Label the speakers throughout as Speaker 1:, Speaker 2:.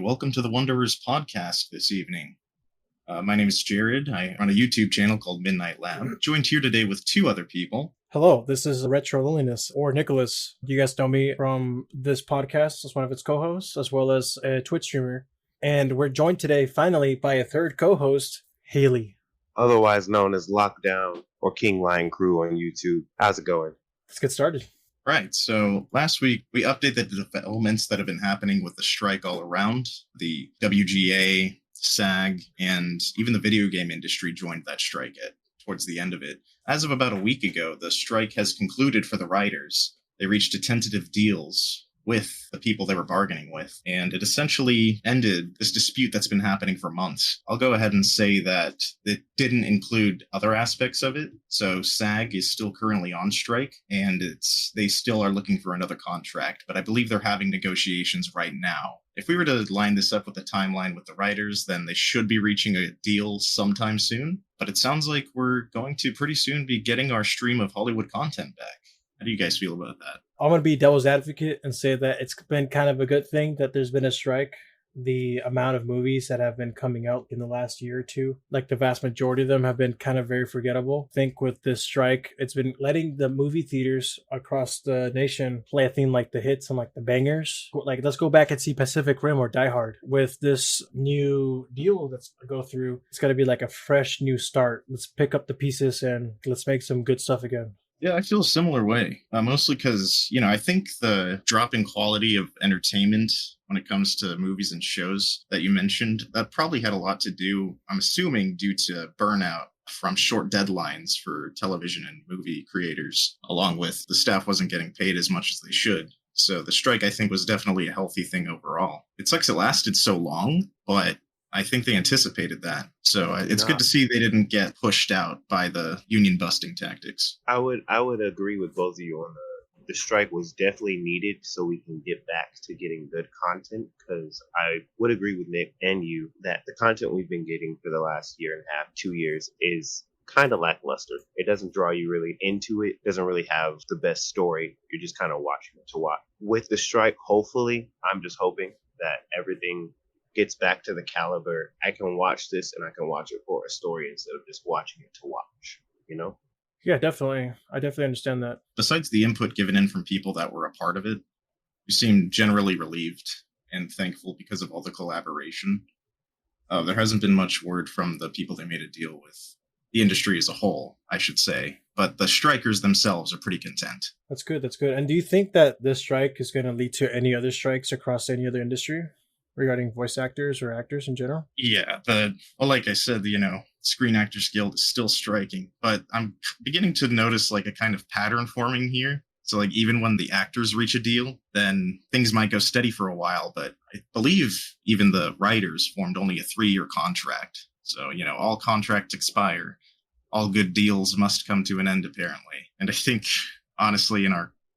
Speaker 1: welcome to the Wanderers podcast this evening. My name is Jared. I run a YouTube channel called Midnight Lab. Joined here today with two other people.
Speaker 2: Hello, this is Retro Loneliness, or Nicholas. You guys know me from this podcast as one of its co-hosts, as well as a Twitch streamer. And we're joined today, finally, by a third co-host, Haley.
Speaker 3: Otherwise known as Lockdown or King Lion Crew on YouTube. How's it going?
Speaker 2: Let's get started.
Speaker 1: Right, so last week we updated the developments that have been happening with the strike all around. The WGA, SAG, and even the video game industry joined that strike towards the end of it. As of about a week ago, the strike has concluded for the writers. They reached a tentative deals with the people they were bargaining with, and it essentially ended this dispute that's been happening for months. I'll go ahead and say that it didn't include other aspects of it. So SAG is still currently on strike, and they still are looking for another contract, but I believe they're having negotiations right now. If we were to line this up with the timeline with the writers, then they should be reaching a deal sometime soon. But it sounds like we're going to pretty soon be getting our stream of Hollywood content back. How do you guys feel about that?
Speaker 2: I'm going to be devil's advocate and say that it's been kind of a good thing that there's been a strike. The amount of movies that have been coming out in the last year or two, like the vast majority of them have been kind of very forgettable. I think with this strike, it's been letting the movie theaters across the nation play a theme like the hits and like the bangers. Like, let's go back and see Pacific Rim or Die Hard. With this new deal that's go through, it's got to be like a fresh new start. Let's pick up the pieces and let's make some good stuff again.
Speaker 1: Yeah, I feel a similar way, mostly because, I think the drop in quality of entertainment when it comes to movies and shows that you mentioned, that probably had a lot to do, I'm assuming, due to burnout from short deadlines for television and movie creators, along with the staff wasn't getting paid as much as they should. So the strike, I think, was definitely a healthy thing overall. It sucks it lasted so long, but I think they anticipated that. So it's good to see they didn't get pushed out by the union busting tactics.
Speaker 3: I would agree with both of you on the strike was definitely needed so we can get back to getting good content, because I would agree with Nick and you that the content we've been getting for the last year and a half, 2 years is kind of lackluster. It doesn't draw you really into it. Doesn't really have the best story. You're just kind of watching it to watch. With the strike, hopefully, I'm just hoping that everything gets back to the caliber. I can watch this and I can watch it for a story instead of just watching it to watch,
Speaker 2: Yeah, definitely. I definitely understand that.
Speaker 1: Besides the input given in from people that were a part of it, you seem generally relieved and thankful because of all the collaboration. There hasn't been much word from the people they made a deal with. The industry as a whole, I should say. But the strikers themselves are pretty content.
Speaker 2: That's good. That's good. And do you think that this strike is going to lead to any other strikes across any other industry regarding voice actors or actors in general?
Speaker 1: Yeah, like I said, Screen Actors Guild is still striking, but I'm beginning to notice like a kind of pattern forming here. So like even when the actors reach a deal, then things might go steady for a while, but I believe even the writers formed only a 3-year contract. So, all contracts expire. All good deals must come to an end, apparently. And I think, honestly, in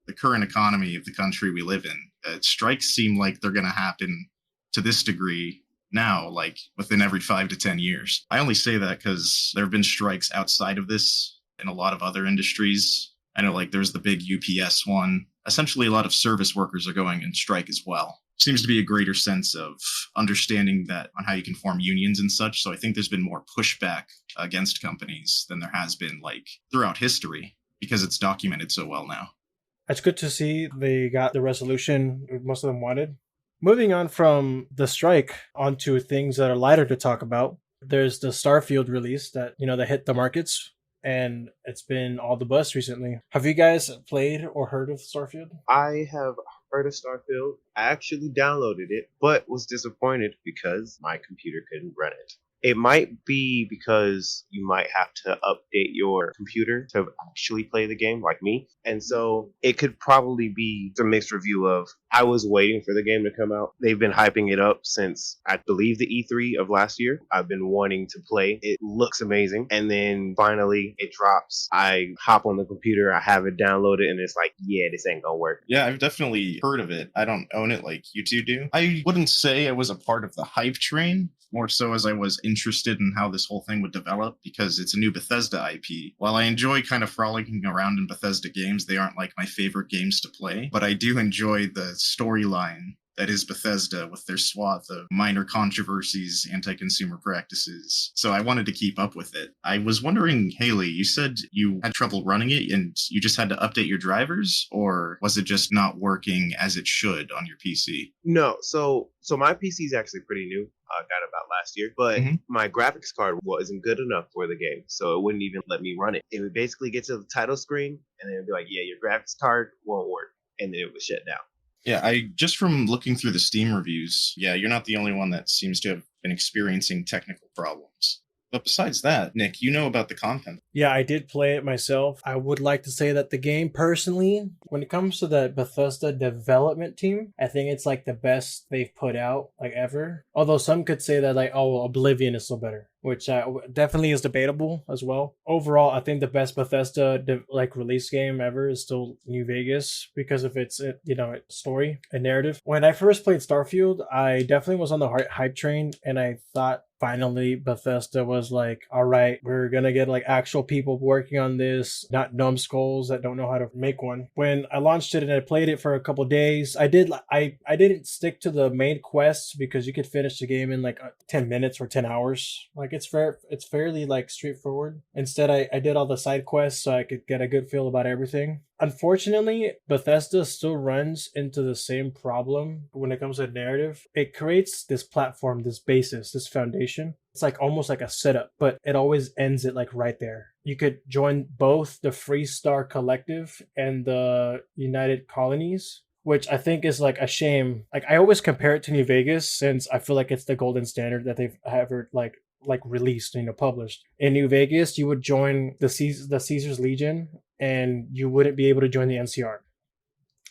Speaker 1: the current economy of the country we live in, strikes seem like they're going to happen to this degree now, like within every 5 to 10 years. I only say that because there have been strikes outside of this in a lot of other industries. I know like there's the big UPS one. Essentially, a lot of service workers are going in strike as well. Seems to be a greater sense of understanding that on how you can form unions and such. So I think there's been more pushback against companies than there has been like throughout history because it's documented so well now.
Speaker 2: It's good to see they got the resolution most of them wanted. Moving on from the strike onto things that are lighter to talk about, there's the Starfield release that, that hit the markets, and it's been all the buzz recently. Have you guys played or heard of Starfield?
Speaker 3: I have heard of Starfield. I actually downloaded it, but was disappointed because my computer couldn't run it. It might be because you might have to update your computer to actually play the game, like me. And so it could probably be a mixed review of, I was waiting for the game to come out. They've been hyping it up since, I believe, the E3 of last year. I've been wanting to play. It looks amazing. And then finally it drops. I hop on the computer, I have it downloaded, and it's like, yeah, this ain't gonna work.
Speaker 1: Yeah, I've definitely heard of it. I don't own it like you two do. I wouldn't say I was a part of the hype train, more so as I was interested in how this whole thing would develop, because it's a new Bethesda IP. While I enjoy kind of frolicking around in Bethesda games, they aren't like my favorite games to play, but I do enjoy the storyline that is Bethesda with their swath of minor controversies, anti-consumer practices. So I wanted to keep up with it. I was wondering, Haley, you said you had trouble running it and you just had to update your drivers, or was it just not working as it should on your PC?
Speaker 3: No, so my PC is actually pretty new. I got it about last year, but my graphics card wasn't good enough for the game, so it wouldn't even let me run it. It would basically get to the title screen, and then it'd be like, "Yeah, your graphics card won't work," and then it would shut down.
Speaker 1: Yeah, I just from looking through the Steam reviews, yeah, you're not the only one that seems to have been experiencing technical problems. But besides that, Nick, you know about the content.
Speaker 2: Yeah, I did play it myself. I would like to say that the game, personally, when it comes to the Bethesda development team, I think it's like the best they've put out like ever. Although some could say that like, oh, Oblivion is still better, which definitely is debatable as well. Overall, I think the best Bethesda release game ever is still New Vegas because of its story and narrative. When I first played Starfield, I definitely was on the hype train, and I thought finally Bethesda was like, all right, we're gonna get like actual people working on this, not numbskulls that don't know how to make one. When I launched it and I played it for a couple days, I didn't stick to the main quests because you could finish the game in like 10 minutes or 10 hours. Like it's fairly like straightforward. Instead, I did all the side quests so I could get a good feel about everything. Unfortunately, Bethesda still runs into the same problem when it comes to narrative. It creates this platform, this basis, this foundation. It's like almost like a setup, but it always ends it like right there. You could join both the Freestar Collective and the United Colonies, which I think is like a shame. Like I always compare it to New Vegas since I feel like it's the golden standard that they've ever like released, published. In New Vegas, you would join the Caesar's Legion, and you wouldn't be able to join the NCR.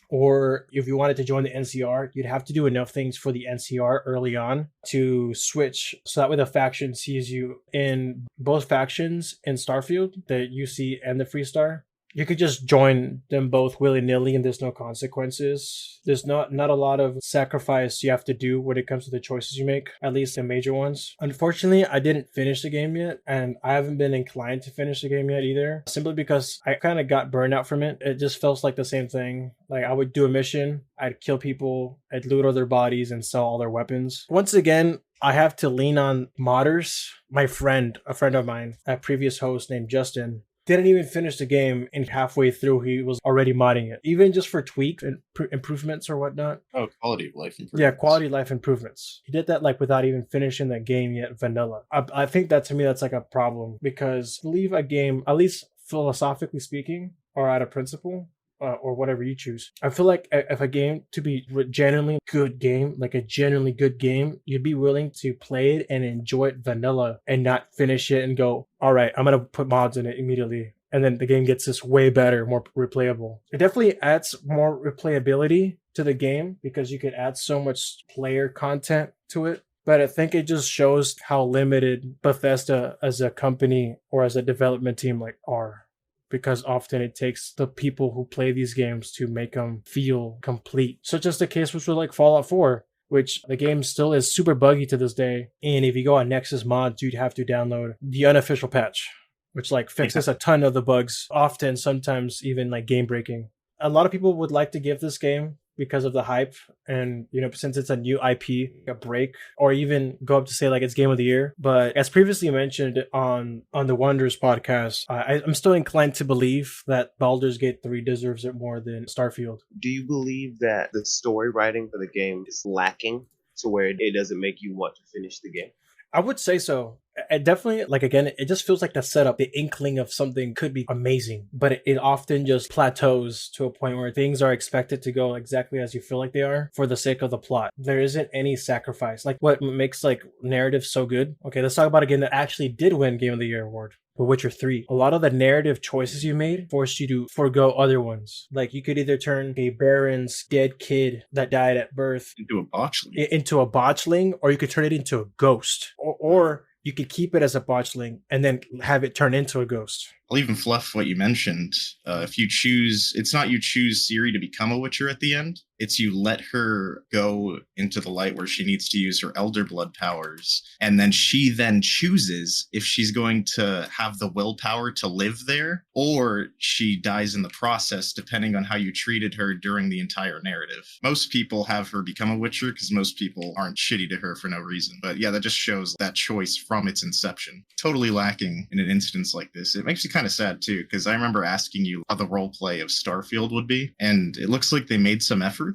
Speaker 2: Or if you wanted to join the NCR, you'd have to do enough things for the NCR early on to switch. So that way the faction sees you in both factions in Starfield, the UC and the Freestar. You could just join them both willy-nilly and there's no consequences. There's not a lot of sacrifice you have to do when it comes to the choices you make, at least the major ones. Unfortunately, I didn't finish the game yet, and I haven't been inclined to finish the game yet either, simply because I kind of got burned out from it. It just felt like the same thing. Like I would do a mission, I'd kill people, I'd loot all their bodies and sell all their weapons. Once again, I have to lean on modders. A friend of mine, a previous host named Justin, didn't even finish the game, and halfway through he was already modding it, even just for tweaks and improvements or whatnot.
Speaker 1: Oh, quality of life improvements.
Speaker 2: Yeah, quality of life improvements. He did that like without even finishing the game yet, vanilla. I think that to me that's like a problem, because leave a game, at least philosophically speaking, or out of principle, or whatever you choose. I feel like if a game to be genuinely good game, like a genuinely good game, you'd be willing to play it and enjoy it vanilla and not finish it and go, all right, I'm going to put mods in it immediately. And then the game gets this way better, more replayable. It definitely adds more replayability to the game because you could add so much player content to it. But I think it just shows how limited Bethesda as a company or as a development team are. Because often it takes the people who play these games to make them feel complete. Such as the case with like Fallout 4, which the game still is super buggy to this day. And if you go on Nexus Mods, you'd have to download the unofficial patch, which fixes a ton of the bugs, often sometimes even game breaking. A lot of people would like to give this game, because of the hype and since it's a new IP, a break, or even go up to say it's game of the year. But as previously mentioned on the Wonders podcast, I'm still inclined to believe that Baldur's Gate 3 deserves it more than Starfield.
Speaker 3: Do you believe that the story writing for the game is lacking to where it doesn't make you want to finish the game?
Speaker 2: I would say so. It definitely, again, it just feels like the setup, the inkling of something could be amazing, but it often just plateaus to a point where things are expected to go exactly as you feel like they are for the sake of the plot. There isn't any sacrifice. What makes narrative so good? Okay, let's talk about a game that actually did win Game of the Year award. The Witcher 3. A lot of the narrative choices you made forced you to forego other ones. You could either turn a Baron's dead kid that died at birth
Speaker 1: into a
Speaker 2: botchling, or you could turn it into a ghost. Or you could keep it as a botchling and then have it turn into a ghost.
Speaker 1: I'll even fluff what you mentioned. If you choose, it's not you choose Ciri to become a Witcher at the end. It's you let her go into the light where she needs to use her Elder Blood powers. And then she then chooses if she's going to have the willpower to live there, or she dies in the process, depending on how you treated her during the entire narrative. Most people have her become a Witcher because most people aren't shitty to her for no reason. But yeah, that just shows that choice from its inception. Totally lacking in an instance like this. It makes you kind of sad too, because I remember asking you how the roleplay of Starfield would be, and it looks like they made some efforts.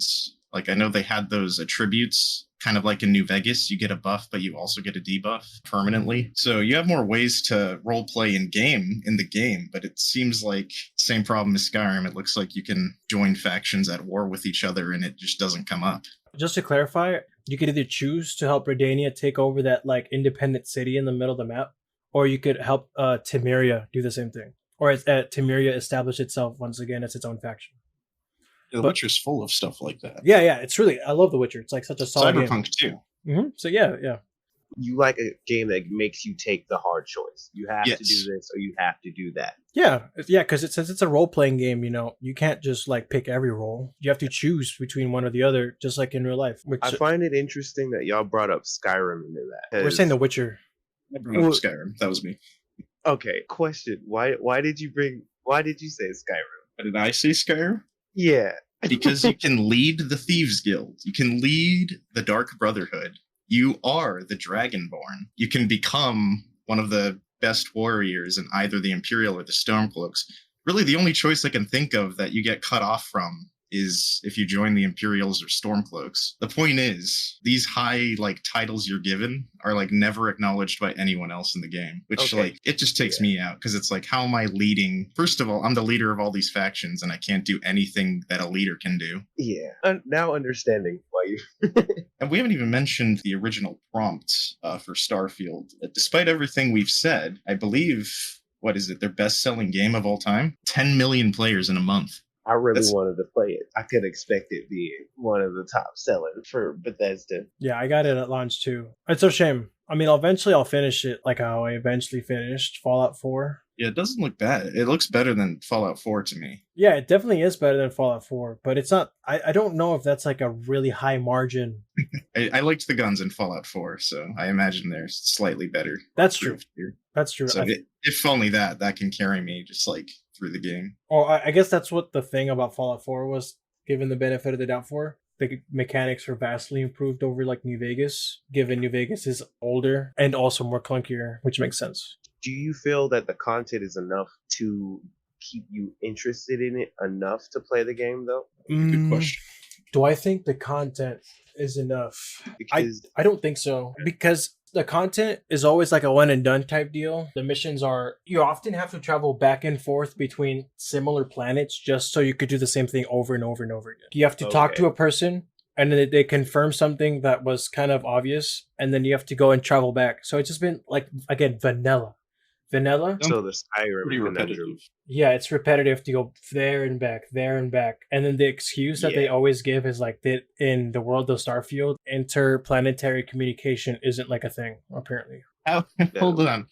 Speaker 1: Like, I know they had those attributes, kind of like in New Vegas. You get a buff, but you also get a debuff permanently. So you have more ways to roleplay in the game, but it seems like same problem as Skyrim. It looks like you can join factions at war with each other, and it just doesn't come up.
Speaker 2: Just to clarify, you could either choose to help Redania take over that like independent city in the middle of the map, or you could help Temeria do the same thing, or Temeria establish itself once again as its own faction.
Speaker 1: The Witcher's full of stuff like that.
Speaker 2: Yeah, it's really, I love The Witcher. It's like such a solid game.
Speaker 1: Cyberpunk too.
Speaker 2: Mm-hmm. So yeah.
Speaker 3: You like a game that makes you take the hard choice. You have to do this or you have to do that.
Speaker 2: Yeah, because since it's a role-playing game, you can't just like pick every role. You have to choose between one or the other, just like in real life.
Speaker 3: I find it interesting that y'all brought up Skyrim into that.
Speaker 2: We're saying The Witcher.
Speaker 1: I brought up Skyrim. That was me.
Speaker 3: Okay, question. Why did you say Skyrim?
Speaker 1: Did I say Skyrim?
Speaker 3: Yeah.
Speaker 1: Because you can lead the Thieves Guild. You can lead the Dark Brotherhood. You are the Dragonborn. You can become one of the best warriors in either the Imperial or the Stormcloaks. Really, the only choice I can think of that you get cut off from is if you join the Imperials or Stormcloaks. The point is, these high titles you're given are never acknowledged by anyone else in the game, which it just takes me out, because it's how am I leading? First of all, I'm the leader of all these factions and I can't do anything that a leader can do.
Speaker 3: Yeah, now understanding why you
Speaker 1: And we haven't even mentioned the original prompt for Starfield. Despite everything we've said, I believe, what is it, their best-selling game of all time? 10 million players in a month.
Speaker 3: I really wanted to play it. I could expect it being one of the top sellers for Bethesda.
Speaker 2: Yeah, I got it at launch too. It's a shame. I mean, eventually I'll finish it like how I eventually finished Fallout 4.
Speaker 1: Yeah, it doesn't look bad. It looks better than Fallout 4 to me.
Speaker 2: Yeah, it definitely is better than Fallout 4, but it's not... I don't know if that's a really high margin.
Speaker 1: I liked the guns in Fallout 4, so I imagine they're slightly better.
Speaker 2: That's true. That's true.
Speaker 1: So if only that can carry me just through the game.
Speaker 2: Oh, I guess that's what the thing about Fallout 4 was, given the benefit of the doubt for. The mechanics were vastly improved over New Vegas, given New Vegas is older and also more clunkier, which makes sense.
Speaker 3: Do you feel that the content is enough to keep you interested in it enough to play the game, though?
Speaker 1: Good question.
Speaker 2: Do I think the content is enough?
Speaker 3: Because
Speaker 2: I don't think so, because the content is always a one and done type deal. The missions are, you often have to travel back and forth between similar planets just so you could do the same thing over and over and over again. You have to talk to a person and then they confirm something that was kind of obvious, and then you have to go and travel back. So it's just been again, vanilla.
Speaker 3: So the Skyrim
Speaker 1: pretty repetitive.
Speaker 2: Yeah, it's repetitive to go there and back, and then the excuse that they always give is that in the world of Starfield, interplanetary communication isn't a thing, apparently.
Speaker 1: Hold on.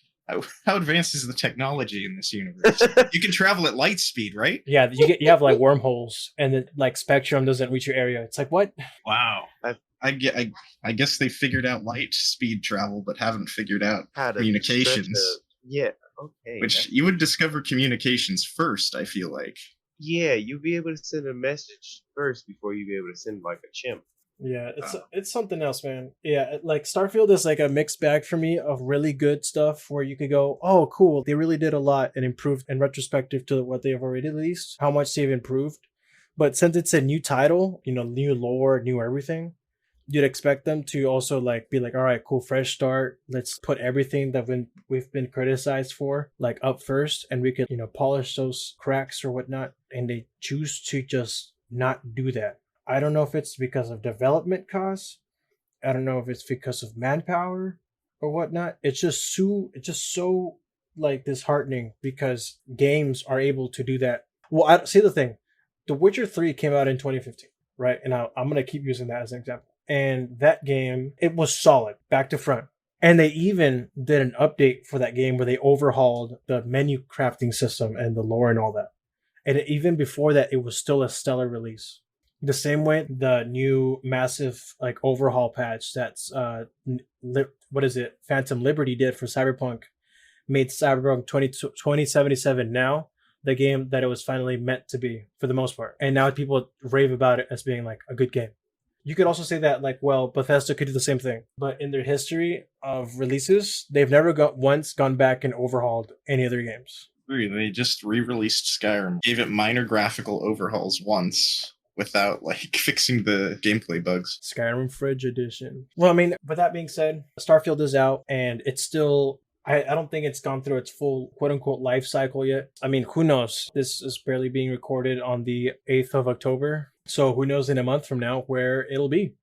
Speaker 1: How advanced is the technology in this universe? You can travel at light speed, right?
Speaker 2: Yeah, you have wormholes, and then spectrum doesn't reach your area. It's what?
Speaker 1: Wow. I guess they figured out light speed travel, but haven't figured out communications.
Speaker 3: Yeah, okay.
Speaker 1: Which you would discover communications first, I feel like.
Speaker 3: Yeah, you'd be able to send a message first before you'd be able to send a chimp.
Speaker 2: Yeah, it's something else, man. Yeah, Starfield is a mixed bag for me of really good stuff where you could go, oh, cool, they really did a lot and improved in retrospective to what they have already released, how much they've improved. But since it's a new title, new lore, new everything, you'd expect them to also be all right, cool, fresh start. Let's put everything that we've been criticized for up first, and we could polish those cracks or whatnot. And they choose to just not do that. I don't know if it's because of development costs. I don't know if it's because of manpower or whatnot. It's just so disheartening because games are able to do that. Well, see the thing, The Witcher 3 came out in 2015, right? And I'm gonna keep using that as an example. And that game, it was solid, back to front. And they even did an update for that game where they overhauled the menu crafting system and the lore and all that. And even before that, it was still a stellar release. The same way the new massive like overhaul patch that's what is it? Phantom Liberty did for Cyberpunk made Cyberpunk 2077 now the game that it was finally meant to be for the most part. And now people rave about it as being like a good game. You could also say that like, well, Bethesda could do the same thing, but in their history of releases, they've never once gone back and overhauled any of their games.
Speaker 1: They just re-released Skyrim, gave it minor graphical overhauls once without like fixing the gameplay bugs.
Speaker 2: Skyrim Fridge Edition. Well, I mean, with that being said, Starfield is out and it's still, I don't think it's gone through its full quote unquote life cycle yet. I mean, who knows? This is barely being recorded on the 8th of October. So who knows in a month from now where it'll be.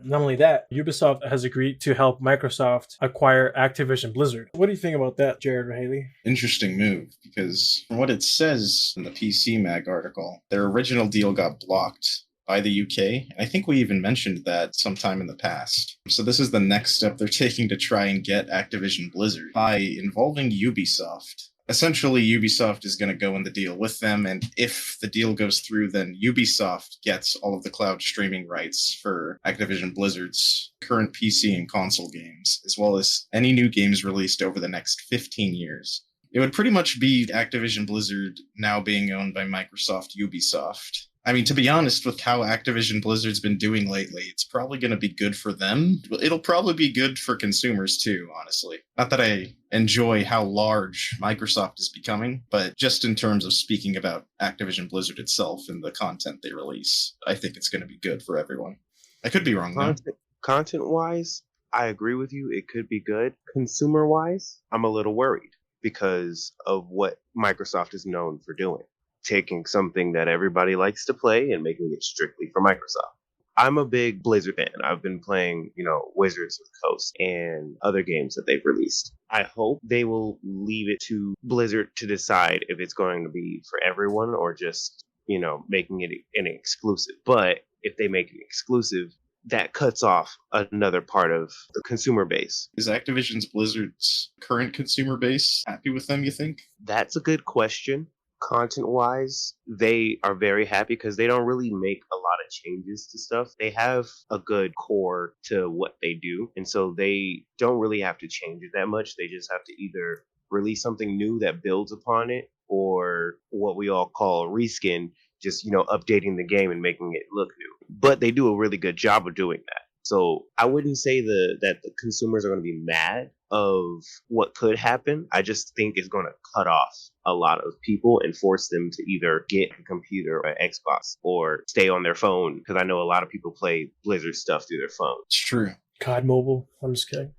Speaker 2: Not only that, Ubisoft has agreed to help Microsoft acquire Activision Blizzard. What do you think about that, Jared or Haley?
Speaker 1: Interesting move, because from what it says in the PC Mag article, their original deal got blocked by the UK. And I think we even mentioned that sometime in the past. So this is the next step they're taking to try and get Activision Blizzard by involving Ubisoft. Essentially, Ubisoft is going to go in the deal with them, and if the deal goes through, then Ubisoft gets all of the cloud streaming rights for Activision Blizzard's current PC and console games, as well as any new games released over the next 15 years. It would pretty much be Activision Blizzard now being owned by Microsoft Ubisoft. I mean, to be honest, with how Activision Blizzard's been doing lately, it's probably going to be good for them. It'll probably be good for consumers too, honestly. Not that I enjoy how large Microsoft is becoming, but just in terms of speaking about Activision Blizzard itself and the content they release, I think it's going to be good for everyone. I could be wrong, though.
Speaker 3: Content-wise, I agree with you. It could be good. Consumer-wise, I'm a little worried because of what Microsoft is known for doing. Taking something that everybody likes to play and making it strictly for Microsoft. I'm a big Blizzard fan. I've been playing, Wizards of the Coast and other games that they've released. I hope they will leave it to Blizzard to decide if it's going to be for everyone or just, making it an exclusive. But if they make it exclusive, that cuts off another part of the consumer base.
Speaker 1: Is Activision's Blizzard's current consumer base happy with them, you think?
Speaker 3: That's a good question. Content-wise, they are very happy because they don't really make a lot of changes to stuff. They have a good core to what they do, and so they don't really have to change it that much. They just have to either release something new that builds upon it, or what we all call reskin, just updating the game and making it look new. But they do a really good job of doing that. So I wouldn't say that the consumers are going to be mad of what could happen. I just think it's going to cut off a lot of people and force them to either get a computer or an Xbox or stay on their phone, because I know a lot of people play Blizzard stuff through their phone.
Speaker 1: It's true.
Speaker 2: COD Mobile. I'm just kidding.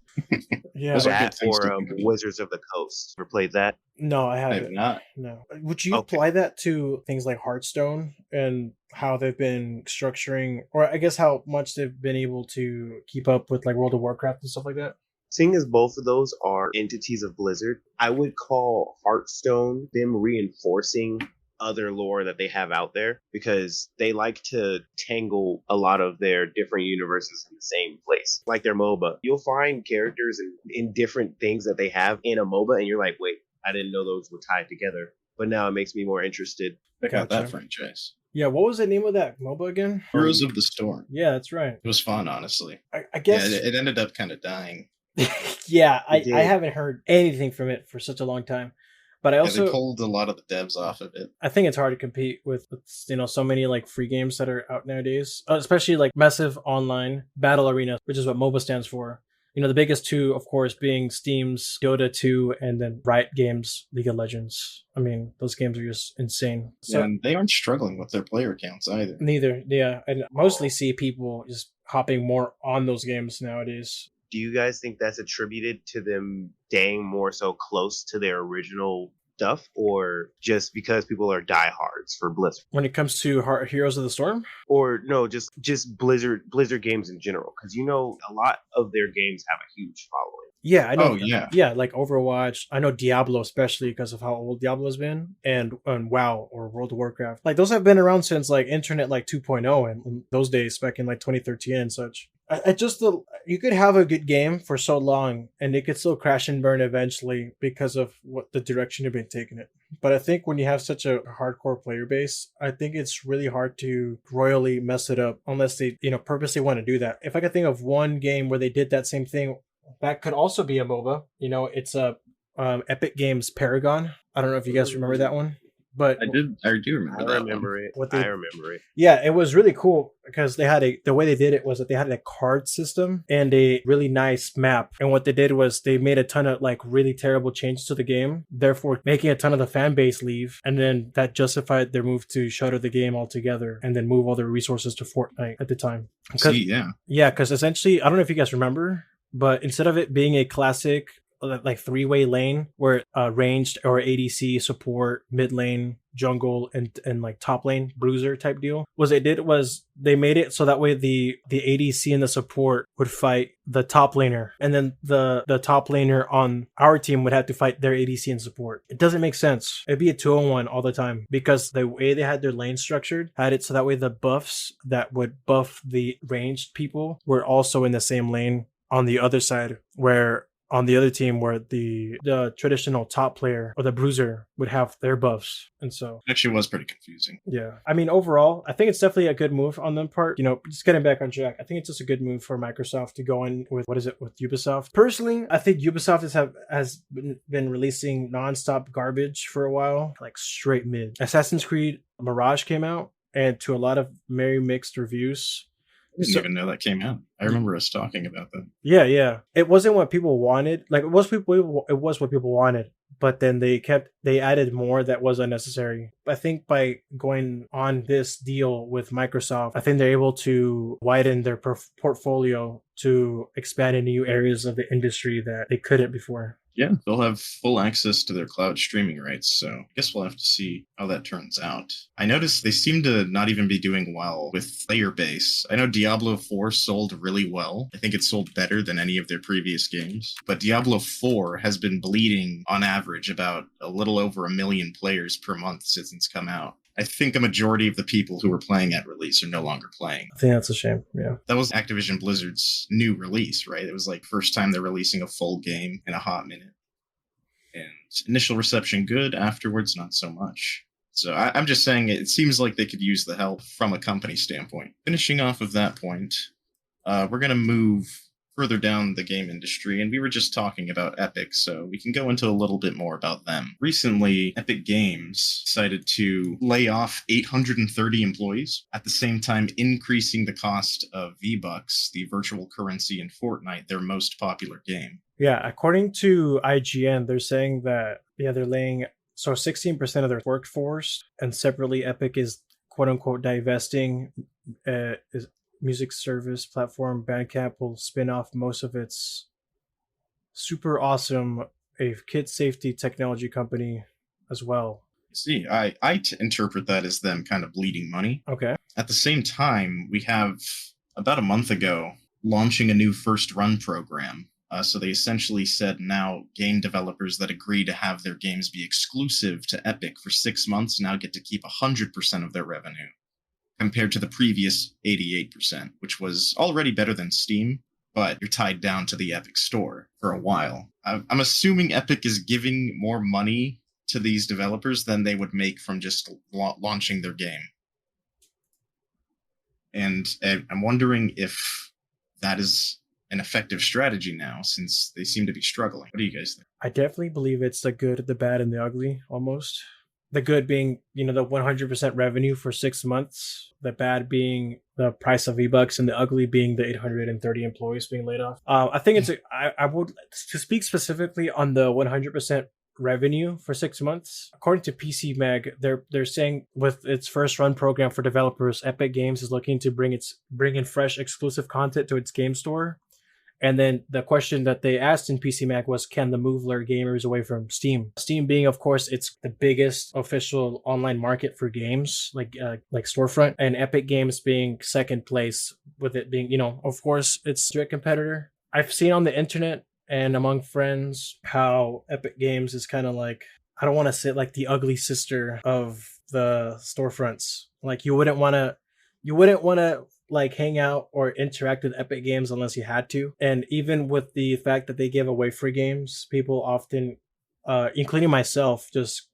Speaker 2: Yeah,
Speaker 3: that or Wizards of the Coast. Ever played that?
Speaker 2: No, I haven't.
Speaker 1: I have not.
Speaker 2: No. Would you apply that to things like Hearthstone and how they've been structuring, or I guess how much they've been able to keep up with like World of Warcraft and stuff like that?
Speaker 3: Seeing as both of those are entities of Blizzard, I would call Hearthstone them reinforcing other lore that they have out there, because they like to tangle a lot of their different universes in the same place. Like their MOBA, you'll find characters in different things that they have in a MOBA, and you're like, wait, I didn't know those were tied together. But now it makes me more interested.
Speaker 1: Check out that franchise.
Speaker 2: Yeah, what was the name of that MOBA again?
Speaker 1: Heroes of the Storm.
Speaker 2: Yeah, that's right.
Speaker 1: It was fun, honestly.
Speaker 2: I guess
Speaker 1: it ended up kind of dying.
Speaker 2: Yeah, I haven't heard anything from it for such a long time. But I also
Speaker 1: they pulled a lot of the devs off of it.
Speaker 2: I think it's hard to compete with so many like free games that are out nowadays, especially like massive online battle arena, which is what MOBA stands for. The biggest two, of course, being Steam's Dota 2 and then Riot Games' League of Legends. I mean, those games are just insane. So,
Speaker 1: and they aren't struggling with their player counts either.
Speaker 2: Neither, yeah. I mostly see people just hopping more on those games nowadays.
Speaker 3: Do you guys think that's attributed to them staying more so close to their original stuff, or just because people are diehards for Blizzard?
Speaker 2: When it comes to Heroes of the Storm?
Speaker 3: Or no, just Blizzard games in general, because a lot of their games have a huge following.
Speaker 2: Yeah, I know.
Speaker 1: Oh, yeah.
Speaker 2: Yeah, like Overwatch. I know Diablo, especially because of how old Diablo's been, and WoW or World of Warcraft. Like those have been around since like Internet like 2.0 and those days back in like 2013 and such. I just you could have a good game for so long and it could still crash and burn eventually because of what the direction you've been taking it. But I think when you have such a hardcore player base, I think it's really hard to royally mess it up unless they, purposely want to do that. If I could think of one game where they did that same thing, that could also be a MOBA. It's a Epic Games Paragon. I don't know if you guys remember that one, but
Speaker 1: I do remember that.
Speaker 3: I remember it.
Speaker 2: What they-
Speaker 3: I remember it.
Speaker 2: yeah, it was really cool because the way they did it was that they had a card system and a really nice map. And what they did was they made a ton of like really terrible changes to the game, therefore making a ton of the fan base leave. And then that justified their move to shutter the game altogether and then move all their resources to Fortnite at the time. Yeah, because essentially, I don't know if you guys remember, but instead of it being a classic like three-way lane where ranged or ADC support, mid lane, jungle, and like top lane bruiser type deal, was they made it so that way the ADC and the support would fight the top laner, and then the top laner on our team would have to fight their ADC and support. It doesn't make sense. It'd be a 2-on-1 all the time because the way they had their lane structured had it so that way the buffs that would buff the ranged people were also in the same lane on the other side, where on the other team where the traditional top player or the bruiser would have their buffs. And so
Speaker 1: it actually was pretty confusing.
Speaker 2: Yeah. I mean, overall, I think it's definitely a good move on their part. Just getting back on track, I think it's just a good move for Microsoft to go in with, with Ubisoft. Personally, I think Ubisoft has been releasing nonstop garbage for a while, like straight mid. Assassin's Creed Mirage came out, and to a lot of very mixed reviews.
Speaker 1: I didn't even know that came out. I remember us talking about that.
Speaker 2: Yeah. It wasn't what people wanted. Like it was what people wanted, but then they added more that was unnecessary. I think by going on this deal with Microsoft, I think they're able to widen their portfolio to expand in new areas of the industry that they couldn't before.
Speaker 1: Yeah, they'll have full access to their cloud streaming rights, so I guess we'll have to see how that turns out. I noticed they seem to not even be doing well with player base. I know Diablo 4 sold really well. I think it sold better than any of their previous games. But Diablo 4 has been bleeding, on average, about a little over 1 million players per month since it's come out. I think a majority of the people who were playing at release are no longer playing.
Speaker 2: I think that's a shame, yeah.
Speaker 1: That was Activision Blizzard's new release, right? It was like first time they're releasing a full game in a hot minute. And initial reception good, afterwards not so much. So I'm just saying it seems like they could use the help from a company standpoint. Finishing off of that point, we're going to move further down the game industry, and we were just talking about Epic, so we can go into a little bit more about them. Recently, Epic Games decided to lay off 830 employees, at the same time increasing the cost of V-Bucks, the virtual currency in Fortnite, their most popular game.
Speaker 2: Yeah, according to IGN, they're saying that, they're laying 16% of their workforce, and separately Epic is quote-unquote divesting is music service platform Bandcamp will spin off most of its super awesome kid safety technology company as well.
Speaker 1: See, I interpret that as them kind of bleeding money.
Speaker 2: Okay.
Speaker 1: At the same time, we have about a month ago launching a new first run program. So they essentially said now game developers that agree to have their games be exclusive to Epic for 6 months now get to keep 100% of their revenue, compared to the previous 88%, which was already better than Steam, but you're tied down to the Epic store for a while. I'm assuming Epic is giving more money to these developers than they would make from just launching their game. And I'm wondering if that is an effective strategy now, since they seem to be struggling. What do you guys think?
Speaker 2: I definitely believe it's the good, the bad, and the ugly, almost. The good being, the 100% revenue for 6 months. The bad being the price of V-Bucks, and the ugly being the 830 employees being laid off. I think it's I would to speak specifically on the 100% revenue for 6 months. According to PC Mag, they're saying with its first run program for developers, Epic Games is looking to bring in fresh exclusive content to its game store. And then the question that they asked in PC Mag was, can the move lure gamers away from Steam? Steam being, of course, it's the biggest official online market for games, like storefront, and Epic Games being second place, with it being, of course, it's a direct competitor. I've seen on the internet and among friends how Epic Games is kind of like, I don't want to say like the ugly sister of the storefronts. Like you wouldn't want to like hang out or interact with Epic Games unless you had to. And even with the fact that they give away free games, people often, including myself, just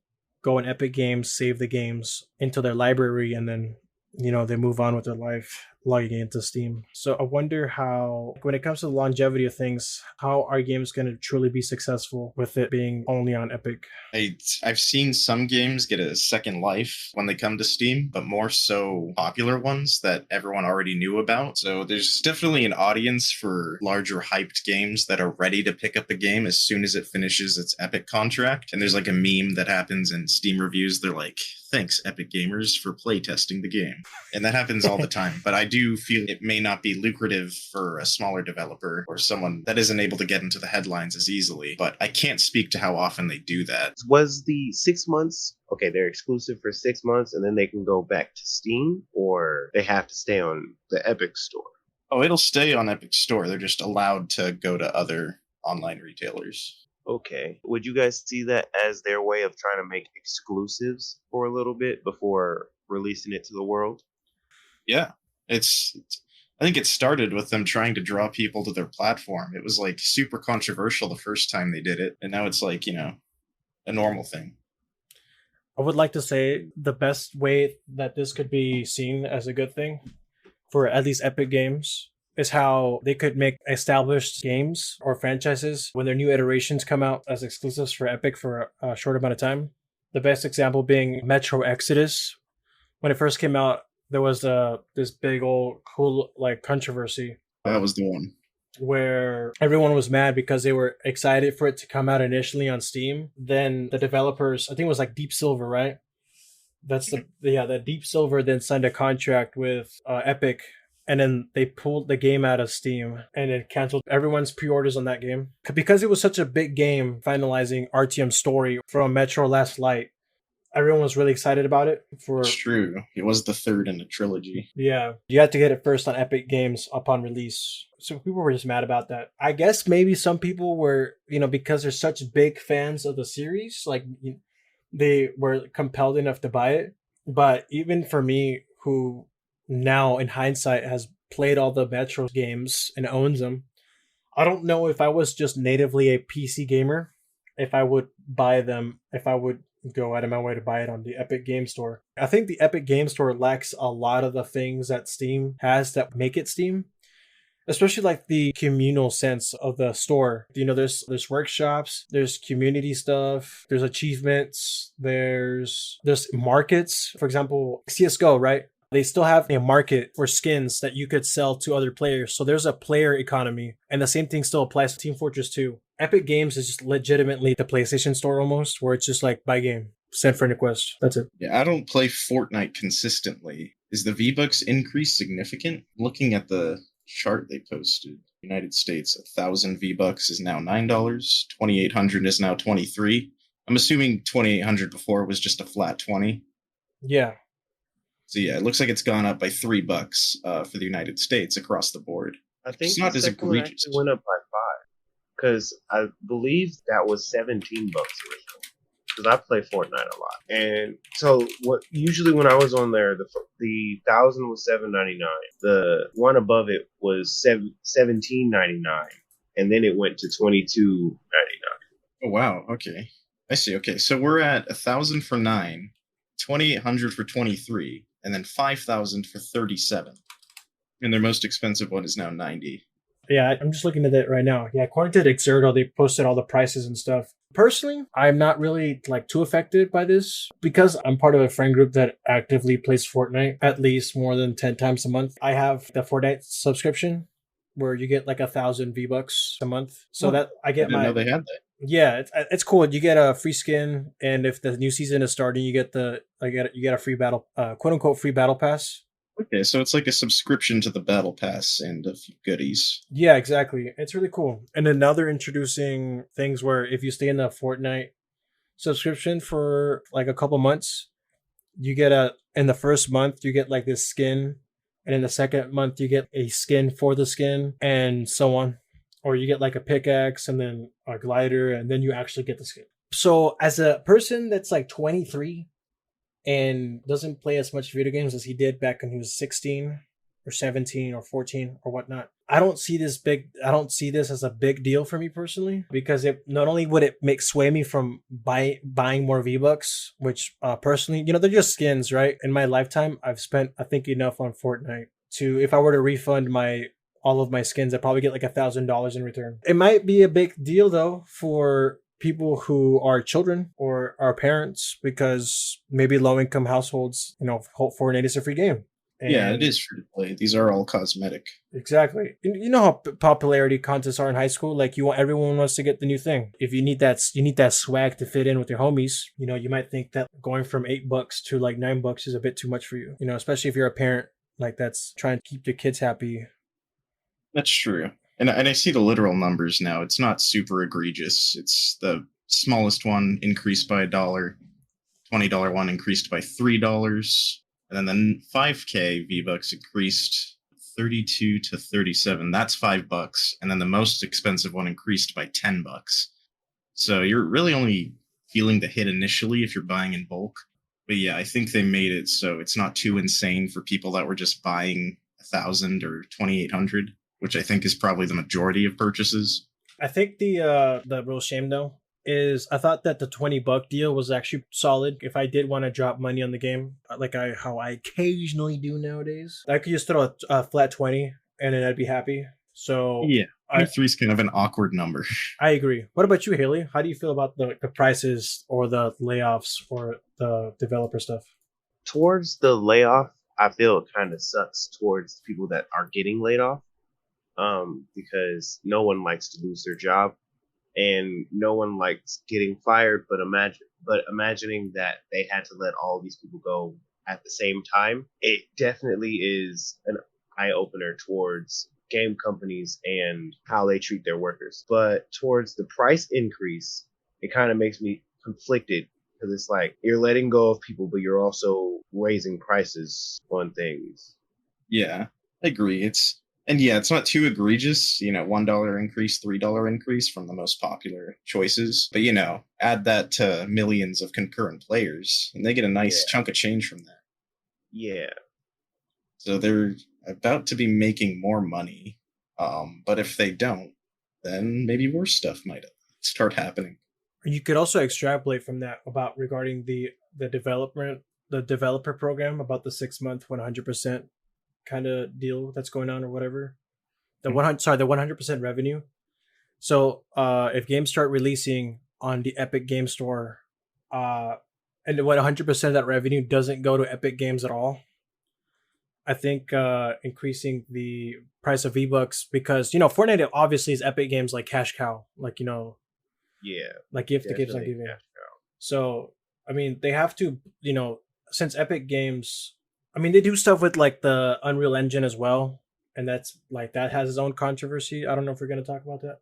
Speaker 2: go in Epic Games, save the games into their library, and then they move on with their life, logging into Steam. So I wonder how, when it comes to the longevity of things, how are games going to truly be successful with it being only on Epic?
Speaker 1: I've seen some games get a second life when they come to Steam, but more so popular ones that everyone already knew about. So there's definitely an audience for larger hyped games that are ready to pick up a game as soon as it finishes its Epic contract. And there's like a meme that happens in Steam reviews. They're like, "Thanks, Epic Gamers, for playtesting the game." And that happens all the time. But I do feel it may not be lucrative for a smaller developer or someone that isn't able to get into the headlines as easily. But I can't speak to how often they do that.
Speaker 3: Was the 6 months okay? They're exclusive for 6 months, and then they can go back to Steam, or they have to stay on the Epic Store.
Speaker 1: Oh, it'll stay on Epic Store. They're just allowed to go to other online retailers.
Speaker 3: Okay. Would you guys see that as their way of trying to make exclusives for a little bit before releasing it to the world?
Speaker 1: Yeah, I think it started with them trying to draw people to their platform. It was like super controversial the first time they did it, and now it's like, a normal thing.
Speaker 2: I would like to say the best way that this could be seen as a good thing for at least Epic Games is how they could make established games or franchises when their new iterations come out as exclusives for Epic for a short amount of time. The best example being Metro Exodus. When it first came out, there was this big old cool like controversy
Speaker 1: That was the one.
Speaker 2: where everyone was mad because they were excited for it to come out initially on Steam. Then the developers, I think it was like Deep Silver, right? That's the Deep Silver then signed a contract with Epic, and then they pulled the game out of Steam and it canceled everyone's pre-orders on that game because it was such a big game finalizing RTM's story from Metro Last Light. Everyone was really excited about it.
Speaker 1: It's true. It was the third in a trilogy.
Speaker 2: Yeah, you had to get it first on Epic Games upon release. So people were just mad about that. I guess maybe some people were, because they're such big fans of the series, like they were compelled enough to buy it. But even for me, who now in hindsight has played all the Metro games and owns them, I don't know if I was just natively a PC gamer, if I would buy them, if I would go out of my way to buy it on the Epic Game Store. I think the Epic Game Store lacks a lot of the things that Steam has that make it Steam, especially like the communal sense of the store. There's workshops, there's community stuff, there's achievements, there's markets. For example, CS:GO, right? They still have a market for skins that you could sell to other players. So there's a player economy, and the same thing still applies to Team Fortress 2. Epic Games is just legitimately the PlayStation Store almost, where it's just like buy game, send friend request. That's it.
Speaker 1: Yeah, I don't play Fortnite consistently. Is the V-Bucks increase significant? Looking at the chart they posted, United States, 1,000 V-Bucks is now $9, 2,800 is now 23. I'm assuming 2,800 before was just a flat 20.
Speaker 2: Yeah.
Speaker 1: So yeah, it looks like it's gone up by $3 for the United States across the board.
Speaker 3: I think
Speaker 1: It's not
Speaker 3: the
Speaker 1: as
Speaker 3: second one
Speaker 1: egregious.
Speaker 3: actually went up by 5 because I believe that was $17 originally. Because I play Fortnite a lot, and so what? Usually when I was on there, the 1,000 was $7.99. The one above it was $17.99, and then it went to $22.99.
Speaker 1: Oh wow, okay. I see. Okay, so we're at 1,000 for 9, 2,800 for 23, and then 5,000 for 37. And their most expensive one is now 90.
Speaker 2: Yeah, I'm just looking at it right now. Yeah, according to Exerto, they posted all the prices and stuff. Personally, I'm not really too affected by this because I'm part of a friend group that actively plays Fortnite at least more than 10 times a month. I have the Fortnite subscription where you get 1,000 V-Bucks a month. So that I get
Speaker 1: I didn't know they had that.
Speaker 2: Yeah, it's cool. You get a free skin, and if the new season is starting, you get a free battle, quote unquote, free battle pass.
Speaker 1: Okay, so it's like a subscription to the Battle Pass and a few goodies.
Speaker 2: Yeah, exactly. It's really cool. And then now they're introducing things where if you stay in the Fortnite subscription for a couple months, you get in the first month you get this skin, and in the second month you get a skin for the skin, and so on. Or you get a pickaxe and then a glider, and then you actually get the skin. So as a person that's 23 and doesn't play as much video games as he did back when he was 16, or 17 or 14 or whatnot. I don't see this as a big deal for me personally, because it not only would it make sway me from buying more V-Bucks, which personally, they're just skins, right? In my lifetime, I've spent, I think, enough on Fortnite to, if I were to refund all of my skins, I'd probably get like $1,000 in return. It might be a big deal though for people who are children or are parents, because maybe low income households, Fortnite is a free game.
Speaker 1: Yeah, it is free to play. These are all cosmetic.
Speaker 2: Exactly. You know how popularity contests are in high school. Like, everyone wants to get the new thing. If you need that swag to fit in with your homies, you might think that going from $8 to like $9 is a bit too much for you. Especially if you're a parent like that's trying to keep your kids happy.
Speaker 1: That's true. And I see the literal numbers now. It's not super egregious. It's the smallest one increased by $1, $20 one increased by $3. And then the 5K V-Bucks increased 32 to 37. That's $5. And then the most expensive one increased by $10. So you're really only feeling the hit initially if you're buying in bulk. But yeah, I think they made it so it's not too insane for people that were just buying 1,000 or 2,800, which I think is probably the majority of purchases.
Speaker 2: I think the real shame though is I thought that the $20 deal was actually solid. If I did want to drop money on the game, like how I occasionally do nowadays, I could just throw a flat 20 and then I'd be happy. So
Speaker 1: yeah, 23 is kind of an awkward number.
Speaker 2: I agree. What about you, Haley? How do you feel about the prices or the layoffs or the developer stuff?
Speaker 3: Towards the layoff, I feel it kind of sucks towards people that are getting laid off, because no one likes to lose their job. And no one likes getting fired, but imagining that they had to let all these people go at the same time, it definitely is an eye opener towards game companies and how they treat their workers. But towards the price increase, it kind of makes me conflicted, because it's like you're letting go of people, but you're also raising prices on things.
Speaker 1: Yeah, I agree. It's not too egregious, $1 increase, $3 increase from the most popular choices. But, add that to millions of concurrent players, and they get a nice chunk of change from that.
Speaker 3: Yeah.
Speaker 1: So they're about to be making more money. But if they don't, then maybe worse stuff might start happening.
Speaker 2: You could also extrapolate from that regarding the developer program, about the 6-month 100% kind of deal that's going on or whatever. The 100% revenue. So if games start releasing on the Epic Game Store, and what 100% of that revenue doesn't go to Epic Games at all, I think increasing the price of V-Bucks, because Fortnite obviously is Epic Games like cash cow, like like gift the games like giving. So I mean, they have to, since Epic Games, I mean, they do stuff with like the Unreal Engine as well, and that's like that has its own controversy. I don't know if we're going to talk about that.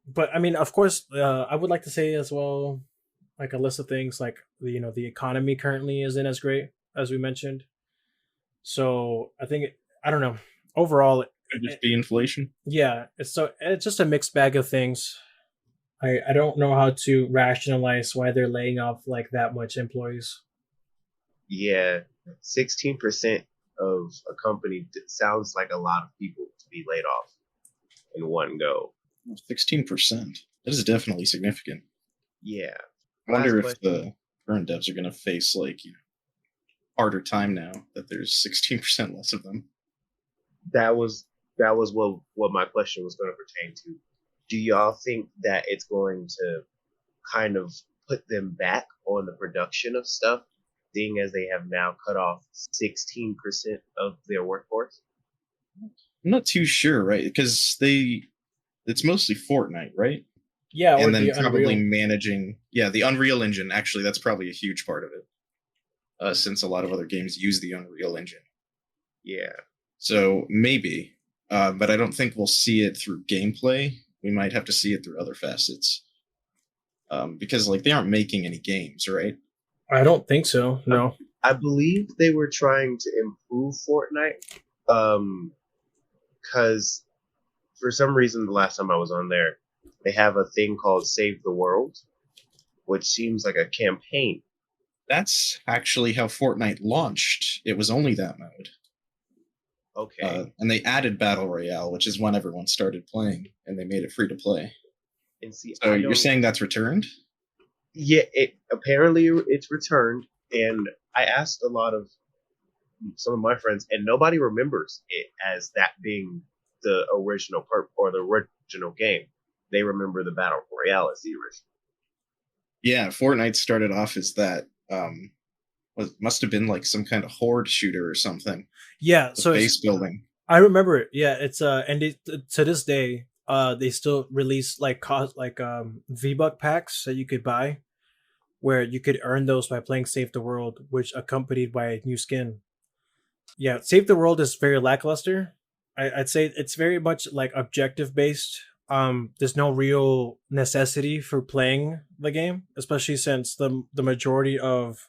Speaker 2: But I mean, of course, I would like to say as well, like a list of things like the economy currently isn't as great as we mentioned. So I think I don't know. Overall,
Speaker 1: could just be inflation.
Speaker 2: Yeah, it's just a mixed bag of things. I don't know how to rationalize why they're laying off like that much employees.
Speaker 3: Yeah, 16% of a company sounds like a lot of people to be laid off in one go.
Speaker 1: 16%. That is definitely significant.
Speaker 3: Yeah.
Speaker 1: I wonder if the current devs are going to face harder time now that there's 16% less of them.
Speaker 3: That was what my question was going to pertain to. Do y'all think that it's going to kind of put them back on the production of stuff, seeing as they have now cut off 16% of their workforce?
Speaker 1: I'm not too sure, right? Because it's mostly Fortnite, right?
Speaker 2: Yeah,
Speaker 1: and then probably managing, the Unreal Engine. Actually, that's probably a huge part of it, since a lot of other games use the Unreal Engine.
Speaker 3: Yeah.
Speaker 1: So maybe, but I don't think we'll see it through gameplay. We might have to see it through other facets, because they aren't making any games, right?
Speaker 2: I don't think so. No.
Speaker 3: I believe they were trying to improve Fortnite, because for some reason the last time I was on there, they have a thing called Save the World, which seems like a campaign.
Speaker 1: That's actually how Fortnite launched. It was only that mode.
Speaker 3: Okay.
Speaker 1: And they added Battle Royale, which is when everyone started playing, and they made it free to play.
Speaker 3: And see,
Speaker 1: So
Speaker 3: I
Speaker 1: you're
Speaker 3: don't.
Speaker 1: saying that's returned?
Speaker 3: Yeah, it apparently it's returned, and I asked a lot of some of my friends, and nobody remembers it as that being the original or the original game. They remember the battle royale as the original.
Speaker 1: Yeah, Fortnite started off as that. Must have been like some kind of horde shooter or something.
Speaker 2: Yeah,
Speaker 1: The
Speaker 2: so
Speaker 1: base building.
Speaker 2: I remember it. Yeah, it's and to this day, they still release like V-Buck packs that you could buy, where you could earn those by playing Save the World, which accompanied by a new skin. Yeah, Save the World is very lackluster. I'd say it's very much like objective based. There's no real necessity for playing the game, especially since the majority of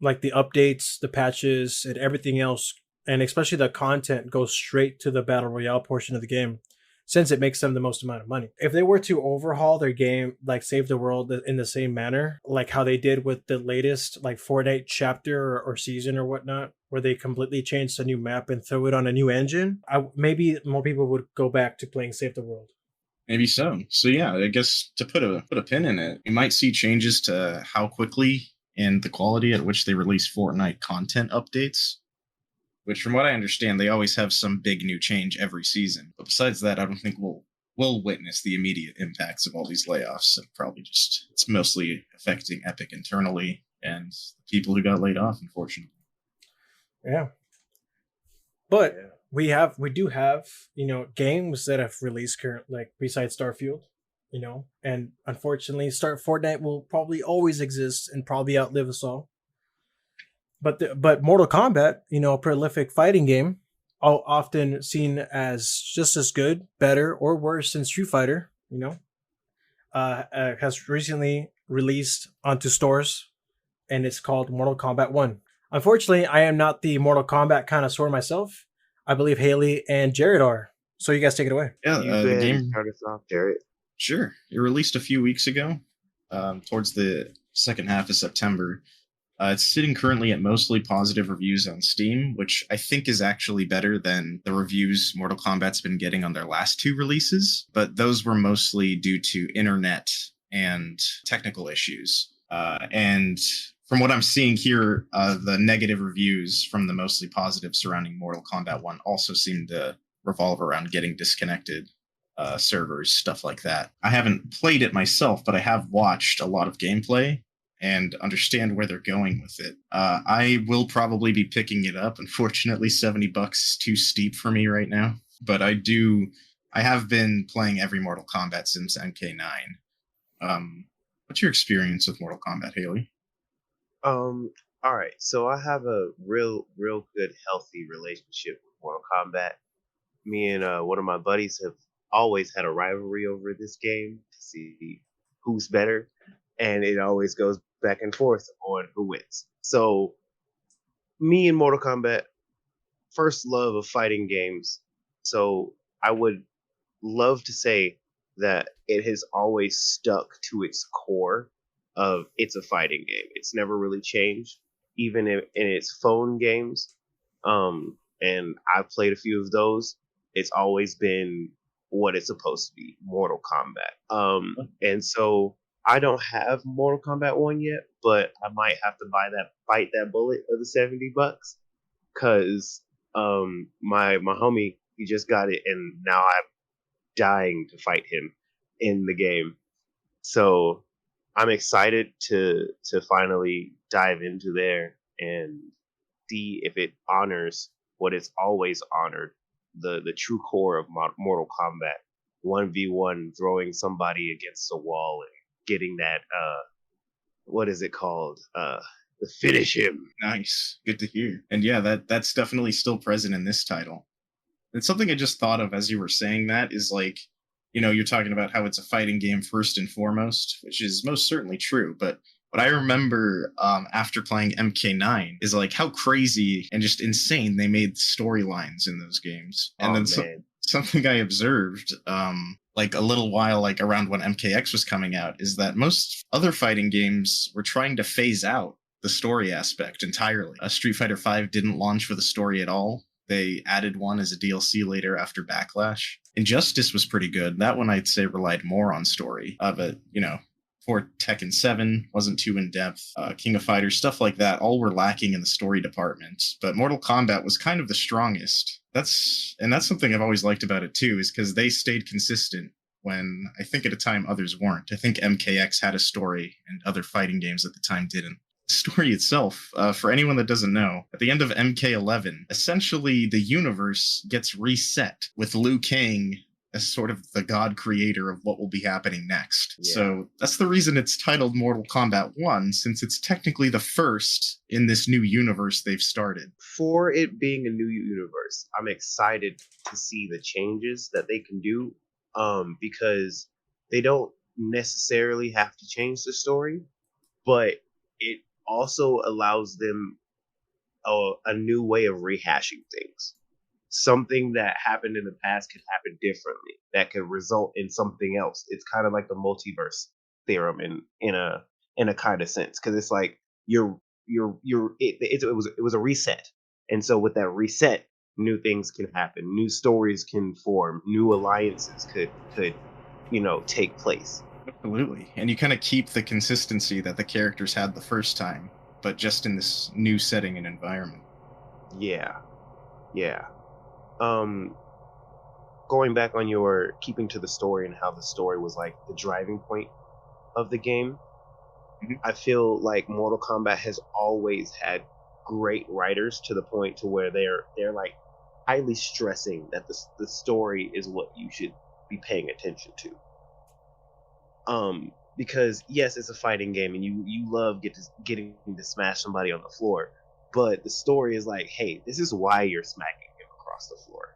Speaker 2: like the updates, the patches, and everything else, and especially the content goes straight to the battle royale portion of the game, since it makes them the most amount of money. If they were to overhaul their game, like Save the World in the same manner, like how they did with the latest like Fortnite chapter or season or whatnot, where they completely changed a new map and throw it on a new engine, maybe more people would go back to playing Save the World.
Speaker 1: Maybe so. So yeah, I guess to put a pin in it, you might see changes to how quickly and the quality at which they release Fortnite content updates. Which, from what I understand, they always have some big new change every season. But besides that, I don't think we'll witness the immediate impacts of all these layoffs. And probably just it's mostly affecting Epic internally and the people who got laid off, unfortunately.
Speaker 2: Yeah, but
Speaker 3: Yeah.
Speaker 2: we do have games that have released current, like besides Starfield, and unfortunately, Fortnite will probably always exist and probably outlive us all. But Mortal Kombat, a prolific fighting game, often seen as just as good, better, or worse than Street Fighter, has recently released onto stores, and it's called Mortal Kombat 1. Unfortunately, I am not the Mortal Kombat connoisseur myself. I believe Haley and Jared are. So you guys take it away.
Speaker 1: Yeah,
Speaker 3: You go
Speaker 1: the
Speaker 3: ahead and
Speaker 1: game.
Speaker 3: start us off, Jared.
Speaker 1: Sure, it released a few weeks ago, towards the second half of September. It's sitting currently at mostly positive reviews on Steam, which I think is actually better than the reviews Mortal Kombat's been getting on their last two releases, but those were mostly due to internet and technical issues. And from what I'm seeing here, the negative reviews from the mostly positive surrounding Mortal Kombat 1 also seem to revolve around getting disconnected servers, stuff like that. I haven't played it myself, but I have watched a lot of gameplay and understand where they're going with it. I will probably be picking it up. Unfortunately, $70 is too steep for me right now. But I have been playing every Mortal Kombat since MK9. What's your experience with Mortal Kombat, Haley?
Speaker 3: All right. So I have a real good, healthy relationship with Mortal Kombat. Me and one of my buddies have always had a rivalry over this game to see who's better, and it always goes back and forth on who wins. So, me and Mortal Kombat, first love of fighting games. So, I would love to say that it has always stuck to its core of it's a fighting game. It's never really changed, even in its phone games. And I've played a few of those. It's always been what it's supposed to be, Mortal Kombat. And so I don't have Mortal Kombat 1 yet, but I might have to bite that bullet of the $70 because my homie, he just got it, and now I'm dying to fight him in the game. So I'm excited to finally dive into there and see if it honors what it's always honored, the true core of Mortal Kombat. 1v1, throwing somebody against a wall and getting that what is it called? The finish him.
Speaker 1: Nice. Good to hear. And yeah, that's definitely still present in this title. And something I just thought of as you were saying that is like, you're talking about how it's a fighting game first and foremost, which is most certainly true. But what I remember after playing MK9 is like how crazy and just insane they made storylines in those games. And then something I observed like a little while like around when MKX was coming out is that most other fighting games were trying to phase out the story aspect entirely. Street Fighter V didn't launch with a story at all. They added one as a DLC later after Backlash. Injustice was pretty good. That one I'd say relied more on story. But, for Tekken 7 wasn't too in depth. King of Fighters, stuff like that, all were lacking in the story department. But Mortal Kombat was kind of the strongest. That's something I've always liked about it too, is because they stayed consistent when I think at a time others weren't. I think MKX had a story and other fighting games at the time didn't. The story itself, for anyone that doesn't know, at the end of MK11, essentially the universe gets reset with Liu Kang as sort of the god creator of what will be happening next.
Speaker 3: Yeah.
Speaker 1: So that's the reason it's titled Mortal Kombat 1, since it's technically the first in this new universe they've started.
Speaker 3: For it being a new universe, I'm excited to see the changes that they can do, because they don't necessarily have to change the story, but it also allows them a new way of rehashing things. Something that happened in the past could happen differently. That could result in something else. It's kind of like the multiverse theorem in a kind of sense, because it's like it was a reset, and so with that reset, new things can happen, new stories can form, new alliances could take place.
Speaker 1: Absolutely. And you kind of keep the consistency that the characters had the first time, but just in this new setting and environment.
Speaker 3: Yeah. Going back on your keeping to the story and how the story was like the driving point of the game, I feel like Mortal Kombat has always had great writers, to the point to where they're like highly stressing that the story is what you should be paying attention to. Because yes, it's a fighting game and you love getting to smash somebody on the floor, but the story is like, hey, this is why you're smacking him across the floor.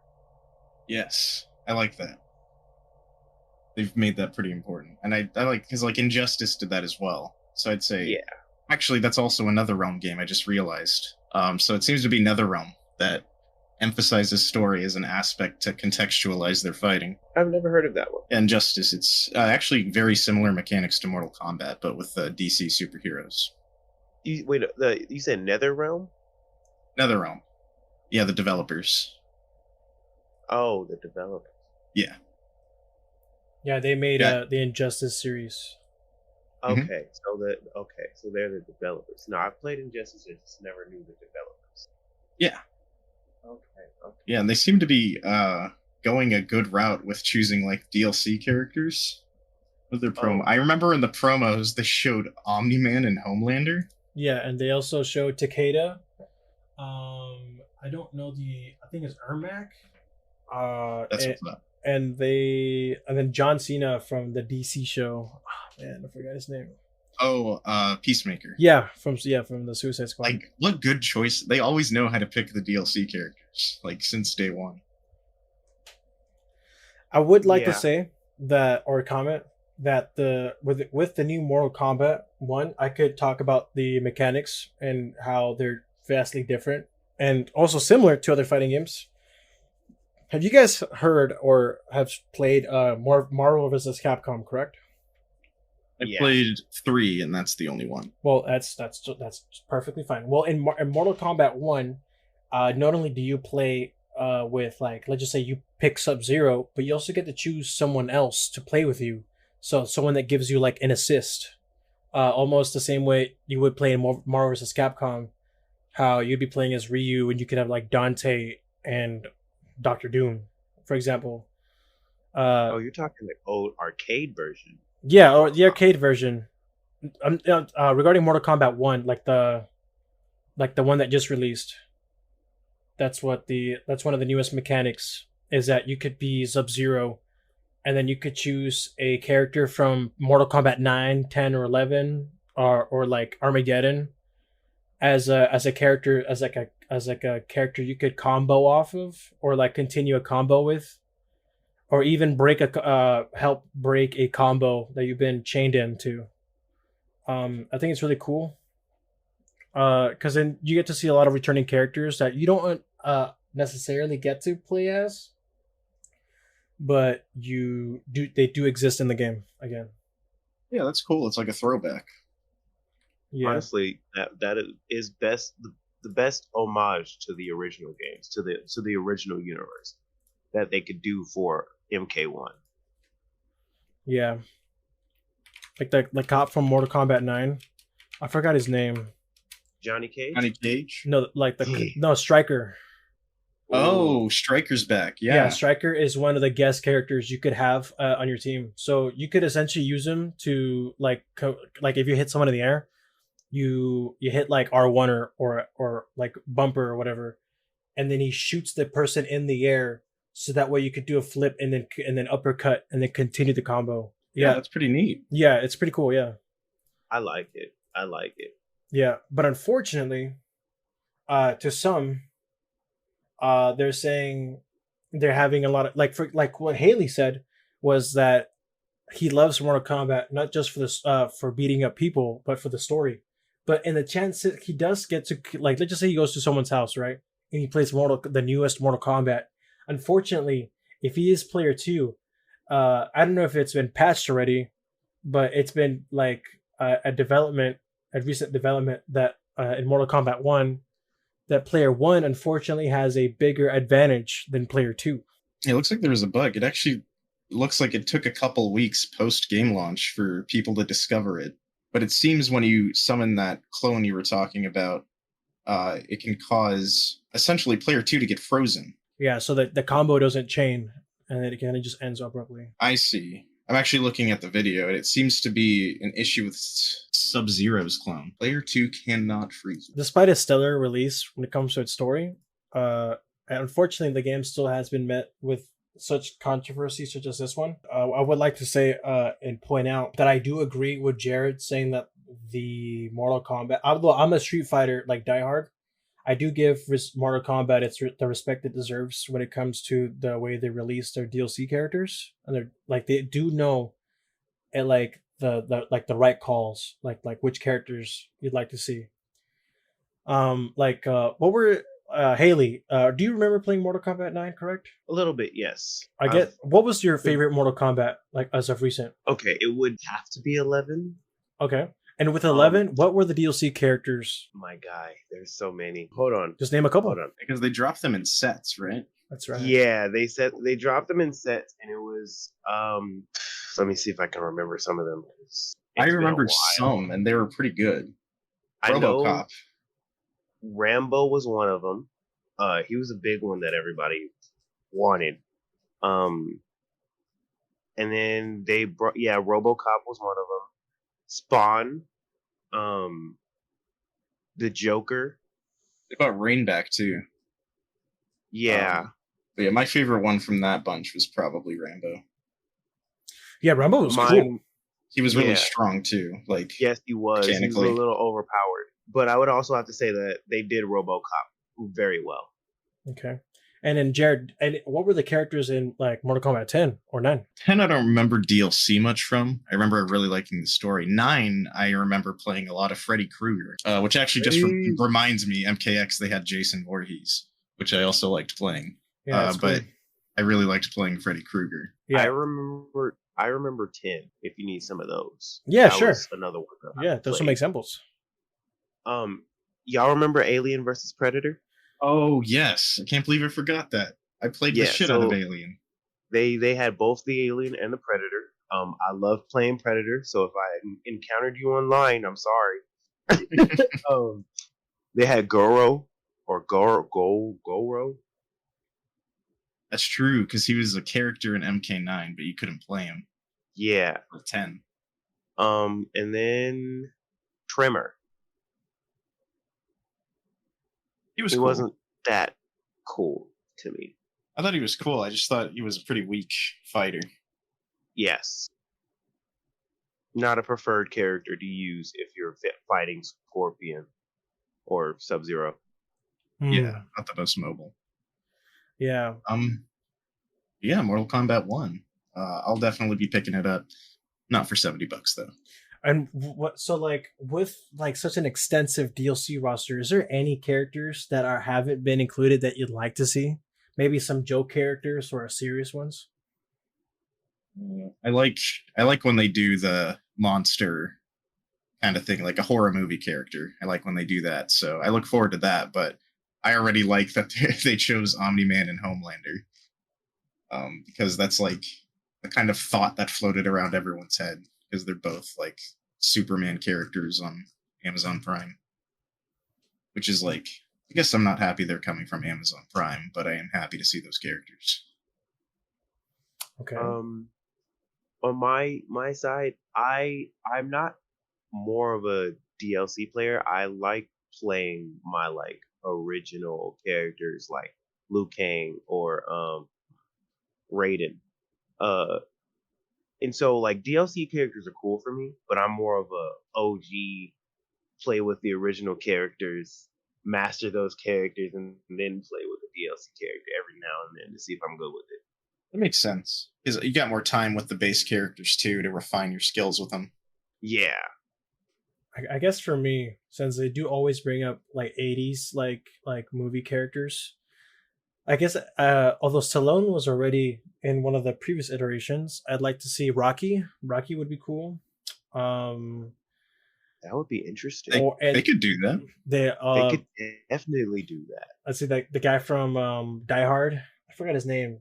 Speaker 1: Yes, I like that. They've made that pretty important. And I like, because like Injustice did that as well. So I'd say,
Speaker 3: Yeah.
Speaker 1: Actually, that's also a NetherRealm game, I just realized. So it seems to be NetherRealm that emphasizes story as an aspect to contextualize their fighting.
Speaker 3: I've never heard of that one.
Speaker 1: Injustice, it's actually very similar mechanics to Mortal Kombat, but with DC superheroes.
Speaker 3: You said NetherRealm?
Speaker 1: NetherRealm. Yeah, the developers.
Speaker 3: Oh, the developers.
Speaker 1: Yeah.
Speaker 2: Yeah, they made the Injustice series.
Speaker 3: Okay, so they're the developers. No, I played Injustice, I just never knew the developers.
Speaker 1: Yeah.
Speaker 3: Okay.
Speaker 1: Yeah, and they seem to be going a good route with choosing like DLC characters with their promo. I remember in the promos they showed Omni-Man and Homelander.
Speaker 2: Yeah, and they also showed Takeda. I don't know I think it's Ermac.
Speaker 1: That's what's up.
Speaker 2: And then John Cena from the DC show. Oh, man, I forgot his name.
Speaker 1: Oh, Peacemaker.
Speaker 2: Yeah, from the Suicide Squad.
Speaker 1: Like, what good choice! They always know how to pick the DLC characters, like since day one.
Speaker 2: I would like to say that, or comment that with the new Mortal Kombat 1, I could talk about the mechanics and how they're vastly different and also similar to other fighting games. Have you guys heard or have played Marvel vs. Capcom, correct?
Speaker 1: I played 3, and that's the only one.
Speaker 2: Well, that's perfectly fine. Well, in Mortal Kombat 1, not only do you play with, like, let's just say you pick Sub-Zero, but you also get to choose someone else to play with you. So someone that gives you like an assist, almost the same way you would play in Marvel vs. Capcom, how you'd be playing as Ryu and you could have like Dante and Doctor Doom, for example.
Speaker 3: You're talking the old arcade version.
Speaker 2: Yeah, or the arcade version. Regarding Mortal Kombat 1, like the one that just released. That's one of the newest mechanics, is that you could be Sub-Zero, and then you could choose a character from Mortal Kombat 9, 10, or 11, or like Armageddon, as a character, as a character you could combo off of, or like continue a combo with, or even help break a combo that you've been chained into. I think it's really cool, because then you get to see a lot of returning characters that you don't necessarily get to play as, but they do exist in the game again.
Speaker 1: Yeah, that's cool. It's like a throwback.
Speaker 3: Yeah. Honestly, that is best. the best homage to the original games, to the original universe that they could do for MK1.
Speaker 2: Yeah, like the cop from Mortal Kombat 9. I forgot his name.
Speaker 3: Johnny Cage.
Speaker 1: Johnny Cage.
Speaker 2: No, like no Striker.
Speaker 1: Oh, Striker's back.
Speaker 2: Yeah,
Speaker 1: Yeah.
Speaker 2: Striker is one of the guest characters you could have on your team. So you could essentially use him to like if you hit someone in the air, you hit like R1 or like bumper or whatever, and then he shoots the person in the air. So that way you could do a flip and then uppercut and then continue the combo.
Speaker 1: Yeah, that's pretty neat.
Speaker 2: Yeah, it's pretty cool. Yeah,
Speaker 3: I like it.
Speaker 2: yeah, but unfortunately, to some, they're saying they're having a lot of like what Haley said was that he loves Mortal Kombat not just for this for beating up people, but for the story. But in the chance that he does get to like, let's just say he goes to someone's house, right, and he plays the newest Mortal Kombat. Unfortunately, if he is player 2, I don't know if it's been patched already, but it's been like a recent development that in Mortal Kombat 1, that player 1 unfortunately has a bigger advantage than player 2.
Speaker 1: It looks like there was a bug. It actually looks like it took a couple weeks post game launch for people to discover it. But it seems when you summon that clone you were talking about, it can cause essentially player 2 to get frozen.
Speaker 2: Yeah, so that the combo doesn't chain, and then it kind of just ends abruptly.
Speaker 1: I see. I'm actually looking at the video, and it seems to be an issue with Sub-Zero's clone. Player 2 cannot freeze.
Speaker 2: Despite a stellar release when it comes to its story, unfortunately, the game still has been met with such controversy, such as this one. I would like to say and point out that I do agree with Jared saying that the Mortal Kombat, although I'm a Street Fighter like diehard, I do give Mortal Kombat the respect it deserves when it comes to the way they release their DLC characters, and they're like they do know at like the right calls, like which characters you'd like to see. What were Haley? Do you remember playing Mortal Kombat 9? Correct.
Speaker 3: A little bit, yes.
Speaker 2: What was your favorite Mortal Kombat like as of recent?
Speaker 3: Okay, it would have to be 11.
Speaker 2: Okay. And with 11, what were the DLC characters?
Speaker 3: My guy, there's so many. Hold on.
Speaker 2: Just name a couple.
Speaker 3: Hold on.
Speaker 1: Because they dropped them in sets, right?
Speaker 2: That's right.
Speaker 3: Yeah, they dropped them in sets, and it was let me see if I can remember some of them.
Speaker 1: I remembered some, and they were pretty good.
Speaker 3: I know
Speaker 1: RoboCop.
Speaker 3: Rambo was one of them. He was a big one that everybody wanted. And then they brought RoboCop was one of them. Spawn, the Joker.
Speaker 1: They brought Rain back too.
Speaker 3: Yeah.
Speaker 1: But yeah, my favorite one from that bunch was probably Rambo.
Speaker 2: Yeah, Rambo was cool.
Speaker 1: He was really strong too. Like,
Speaker 3: yes, he was. He was a little overpowered. But I would also have to say that they did RoboCop very well.
Speaker 2: Okay. And then Jared, what were the characters in like Mortal Kombat 10 or 9?
Speaker 1: 10 I don't remember DLC much from. I remember really liking the story. 9 I remember playing a lot of Freddy Krueger, which actually just reminds me, MKX, they had Jason Voorhees, which I also liked playing.
Speaker 2: Yeah,
Speaker 1: but I really liked playing Freddy Krueger.
Speaker 2: Yeah.
Speaker 3: I remember 10 if you need some of those.
Speaker 2: Yeah,
Speaker 3: that
Speaker 2: sure.
Speaker 3: Was another one.
Speaker 2: Yeah, those are some examples.
Speaker 3: Y'all remember Alien versus Predator?
Speaker 1: Oh, yes. I can't believe I forgot that. I played the shit out of Alien.
Speaker 3: They had both the Alien and the Predator. I love playing Predator, so if I encountered you online, I'm sorry. They had Goro.
Speaker 1: That's true, because he was a character in MK9, but you couldn't play him.
Speaker 3: Yeah.
Speaker 1: Or 10.
Speaker 3: And then Tremor.
Speaker 1: He
Speaker 3: cool. Wasn't that cool to me.
Speaker 1: I thought he was cool. I just thought he was a pretty weak fighter.
Speaker 3: Yes. Not a preferred character to use if you're fighting Scorpion or Sub-Zero.
Speaker 1: Yeah, not the most mobile.
Speaker 2: Yeah.
Speaker 1: Yeah, Mortal Kombat 1. I'll definitely be picking it up. Not for $70 though.
Speaker 2: And so like with like such an extensive DLC roster, is there any characters that haven't been included that you'd like to see? Maybe some joke characters or serious ones?
Speaker 1: I like when they do the monster kind of thing, like a horror movie character. I like when they do that, so I look forward to that. But I already like that they chose Omni-Man and Homelander, because that's like the kind of thought that floated around everyone's head, because they're both like Superman characters on Amazon Prime, which is like, I guess I'm not happy they're coming from Amazon Prime, but I am happy to see those characters.
Speaker 2: Okay.
Speaker 3: On my side, I'm not more of a DLC player. I like playing my like original characters like Liu Kang or Raiden. And so like DLC characters are cool for me, but I'm more of a OG, play with the original characters, master those characters, and then play with a DLC character every now and then to see if I'm good with it.
Speaker 1: That makes sense, because you got more time with the base characters too to refine your skills with them.
Speaker 3: Yeah.
Speaker 2: I guess for me, since they do always bring up like 80s like movie characters, I guess although Stallone was already in one of the previous iterations, I'd like to see Rocky. Rocky would be cool.
Speaker 3: That would be interesting.
Speaker 1: They could do that.
Speaker 3: They could definitely do that.
Speaker 2: Let's see, the guy from Die Hard. I forgot his name.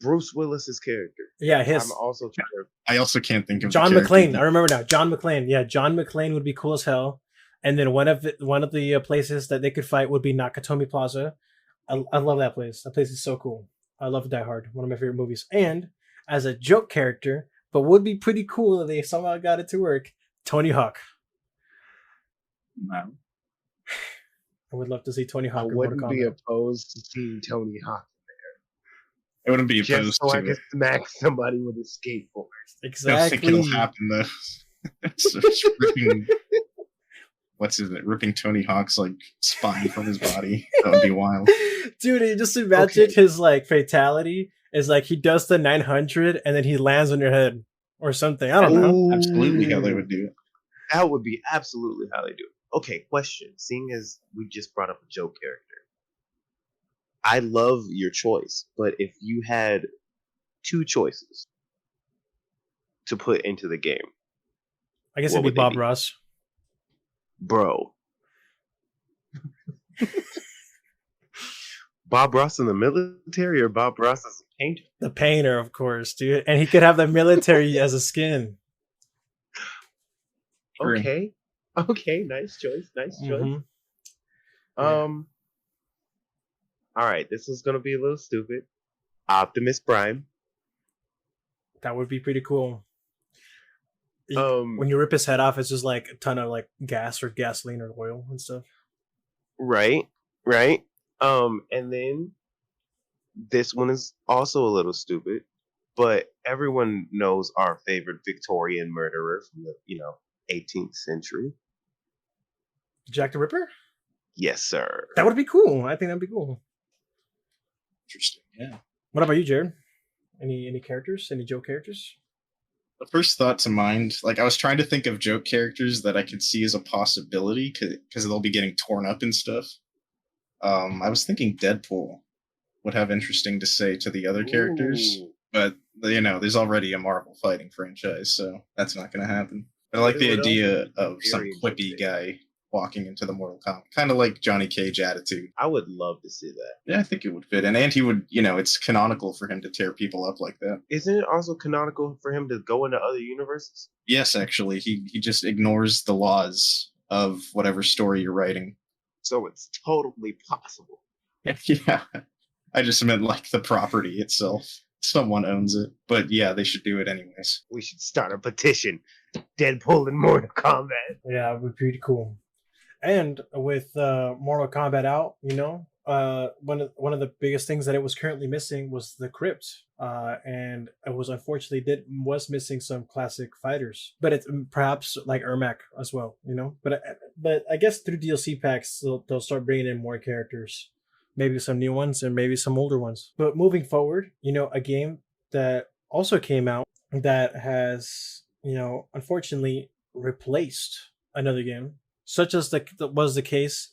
Speaker 3: Bruce Willis's character.
Speaker 2: Yeah, his.
Speaker 1: I also can't think of
Speaker 2: John McClane. I remember now. John McClane. Yeah, John McClane would be cool as hell. And then one of the places that they could fight would be Nakatomi Plaza. I love that place. That place is so cool. I love Die Hard, one of my favorite movies. And as a joke character, but would be pretty cool if they somehow got it to work, Tony Hawk.
Speaker 1: Wow.
Speaker 2: I would love to see Tony Hawk.
Speaker 3: I wouldn't be opposed to seeing Tony Hawk there.
Speaker 1: I wouldn't be opposed
Speaker 3: just so
Speaker 1: to
Speaker 3: I could smack somebody with a skateboard.
Speaker 2: Exactly.
Speaker 1: I don't think it'll happen though. It's ripping, ripping Tony Hawk's like spine from his body. That would be wild.
Speaker 2: Dude, just imagine his like fatality is like he does the 900 and then he lands on your head or something. I don't know.
Speaker 1: Absolutely how they would do it.
Speaker 3: That would be absolutely how they do it. Okay, question. Seeing as we just brought up a joke character, I love your choice, but if you had two choices to put into the game,
Speaker 2: I guess it'd be Bob Ross.
Speaker 3: Bro. Bob Ross in the military or Bob Ross as a painter?
Speaker 2: The painter, of course, dude. And he could have the military as a skin.
Speaker 3: Okay. Okay, nice choice. Nice choice.
Speaker 2: Mm-hmm.
Speaker 3: All right, this is gonna be a little stupid. Optimus Prime.
Speaker 2: That would be pretty cool. When you rip his head off, it's just like a ton of like gas or gasoline or oil and stuff.
Speaker 3: Right. And then this one is also a little stupid, but everyone knows our favorite Victorian murderer from the 18th century.
Speaker 2: Jack the Ripper?
Speaker 3: Yes, sir.
Speaker 2: That would be cool. I think that'd be cool.
Speaker 1: Interesting. Yeah.
Speaker 2: What about you, Jared? Any characters? Any joke characters?
Speaker 1: The first thought to mind, like I was trying to think of joke characters that I could see as a possibility because they'll be getting torn up and stuff. I was thinking Deadpool would have interesting to say to the other characters, but there's already a Marvel fighting franchise, so that's not going to happen. But I like the idea of some quippy guy walking into the Mortal Kombat, kind of like Johnny Cage attitude.
Speaker 3: I would love to see that.
Speaker 1: Yeah, I think it would fit, and he would, it's canonical for him to tear people up like that.
Speaker 3: Isn't it also canonical for him to go into other universes?
Speaker 1: Yes, actually, he just ignores the laws of whatever story you're writing.
Speaker 3: So it's totally possible.
Speaker 1: Yeah, I just meant like the property itself. Someone owns it, but yeah, they should do it anyways.
Speaker 3: We should start a petition. Deadpool in Mortal Kombat.
Speaker 2: Yeah, it would be pretty cool. And with Mortal Kombat out, one of the biggest things that it was currently missing was the crypt, and it was unfortunately was missing some classic fighters. But it's perhaps like Ermac as well, But I guess through DLC packs they'll start bringing in more characters, maybe some new ones and maybe some older ones. But moving forward, a game that also came out that has unfortunately replaced another game, such as that was the case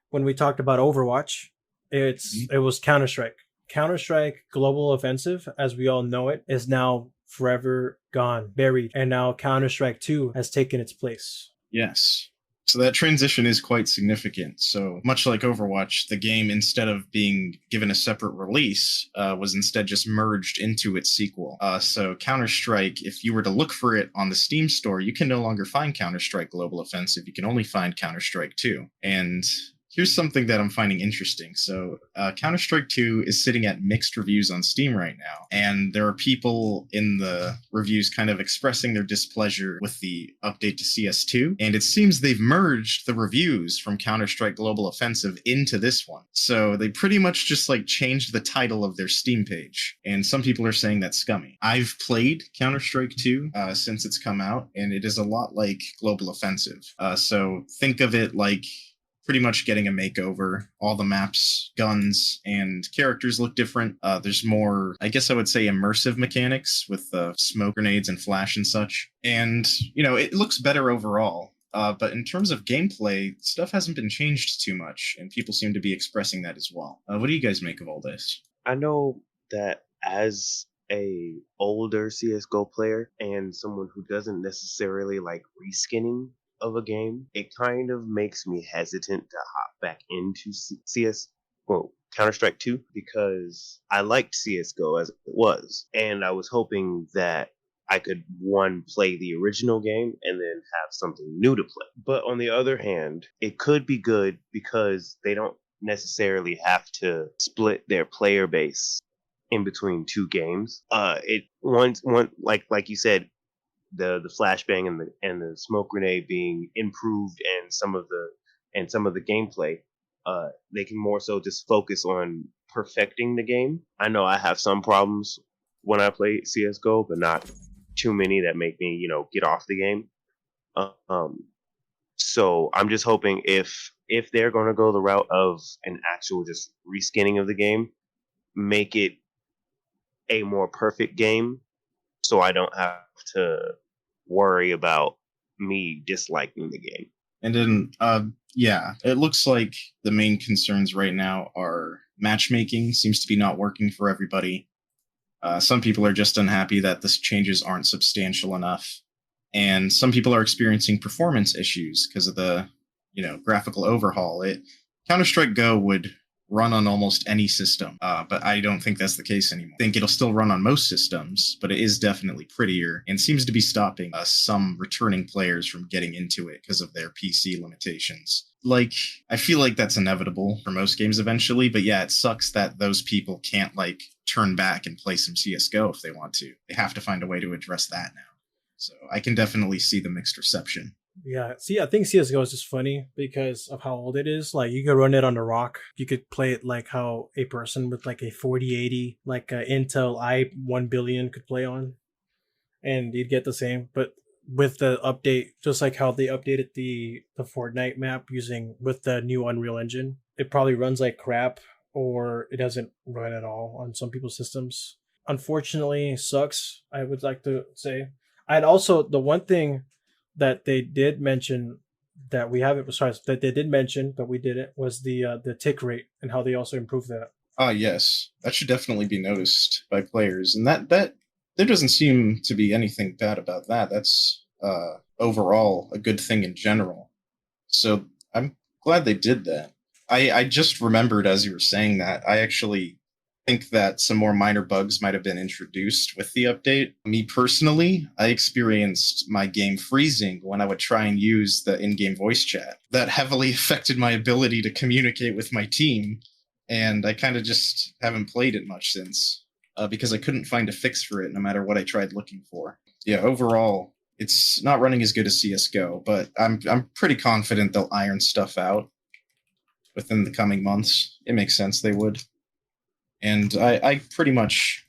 Speaker 2: when we talked about Overwatch. It was Counter-Strike. Counter-Strike Global Offensive, as we all know it, is now forever gone, buried, and now Counter-Strike 2 has taken its place.
Speaker 1: Yes. So that transition is quite significant. So much like Overwatch, the game, instead of being given a separate release, was instead just merged into its sequel. So Counter-Strike, if you were to look for it on the Steam store, you can no longer find Counter-Strike Global Offensive. You can only find Counter-Strike 2. And here's something that I'm finding interesting. So Counter-Strike 2 is sitting at mixed reviews on Steam right now. And there are people in the reviews kind of expressing their displeasure with the update to CS2. And it seems they've merged the reviews from Counter-Strike Global Offensive into this one. So they pretty much just like changed the title of their Steam page. And some people are saying that's scummy. I've played Counter-Strike 2 since it's come out, and it is a lot like Global Offensive. So think of it like pretty much getting a makeover. All the maps, guns, and characters look different. There's more, I guess I would say, immersive mechanics with smoke grenades and flash and such. And, you know, it looks better overall. But in terms of gameplay, stuff hasn't been changed too much, and people seem to be expressing that as well. What do you guys make of all this?
Speaker 3: I know that as a older CS:GO player and someone who doesn't necessarily like reskinning of a game, it kind of makes me hesitant to hop back into Counter-Strike 2, because I liked CS:GO as it was, and I was hoping that I could, one, play the original game and then have something new to play. But on the other hand, it could be good because they don't necessarily have to split their player base in between two games. Like you said, the flashbang and the smoke grenade being improved, and some of the gameplay, they can more so just focus on perfecting the game. I know I have some problems when I play CS:GO, but not too many that make me, get off the game. So I'm just hoping if they're going to go the route of an actual just reskinning of the game, make it a more perfect game, so I don't have to worry about me disliking the game.
Speaker 1: And then, it looks like the main concerns right now are matchmaking seems to be not working for everybody. Some people are just unhappy that the changes aren't substantial enough. And some people are experiencing performance issues because of the, graphical overhaul. Counter-Strike Go would run on almost any system, but I don't think that's the case anymore. I think it'll still run on most systems, but it is definitely prettier and seems to be stopping some returning players from getting into it because of their PC limitations. I feel like that's inevitable for most games eventually, but yeah, it sucks that those people can't turn back and play some CSGO if they want to. They have to find a way to address that now. So I can definitely see the mixed reception.
Speaker 2: Yeah, see, I think CSGO is just funny because of how old it is. You could run it on the rock. You could play it like how a person with a 4080, Intel i1 billion could play on, and you'd get the same. But with the update, just like how they updated the Fortnite map with the new Unreal Engine, it probably runs like crap, or it doesn't run at all on some people's systems. Unfortunately, sucks, I would like to say. And also, the one thing that they did mention that we haven't, that they did mention but we didn't, was the tick rate and how they also improved that.
Speaker 1: Yes, that should definitely be noticed by players, and that there doesn't seem to be anything bad about that. That's overall a good thing in general. So I'm glad they did that. I just remembered as you were saying that, I actually think that some more minor bugs might have been introduced with the update. Me personally, I experienced my game freezing when I would try and use the in-game voice chat. That heavily affected my ability to communicate with my team, and I kind of just haven't played it much since, because I couldn't find a fix for it no matter what I tried looking for. Yeah, overall, it's not running as good as CSGO, but I'm pretty confident they'll iron stuff out within the coming months. It makes sense they would. And I pretty much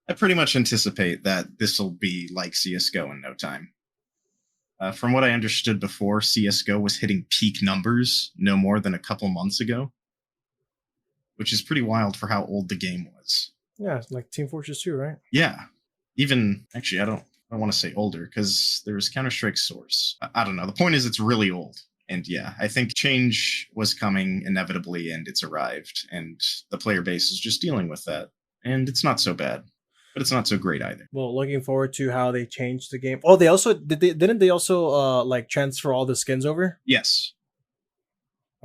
Speaker 1: anticipate that this will be like CSGO in no time. From what I understood before, CSGO was hitting peak numbers no more than a couple months ago, which is pretty wild for how old the game was.
Speaker 2: Yeah, it's like Team Fortress 2, right?
Speaker 1: Yeah. Even, actually, I don't want to say older, because there's Counter-Strike Source. I don't know. The point is it's really old. And yeah, I think change was coming inevitably, and it's arrived, and the player base is just dealing with that, and it's not so bad. but it's not so great either.
Speaker 2: Well, looking forward to how they changed the game. Oh, they also didn't they also like transfer all the skins over?
Speaker 1: Yes.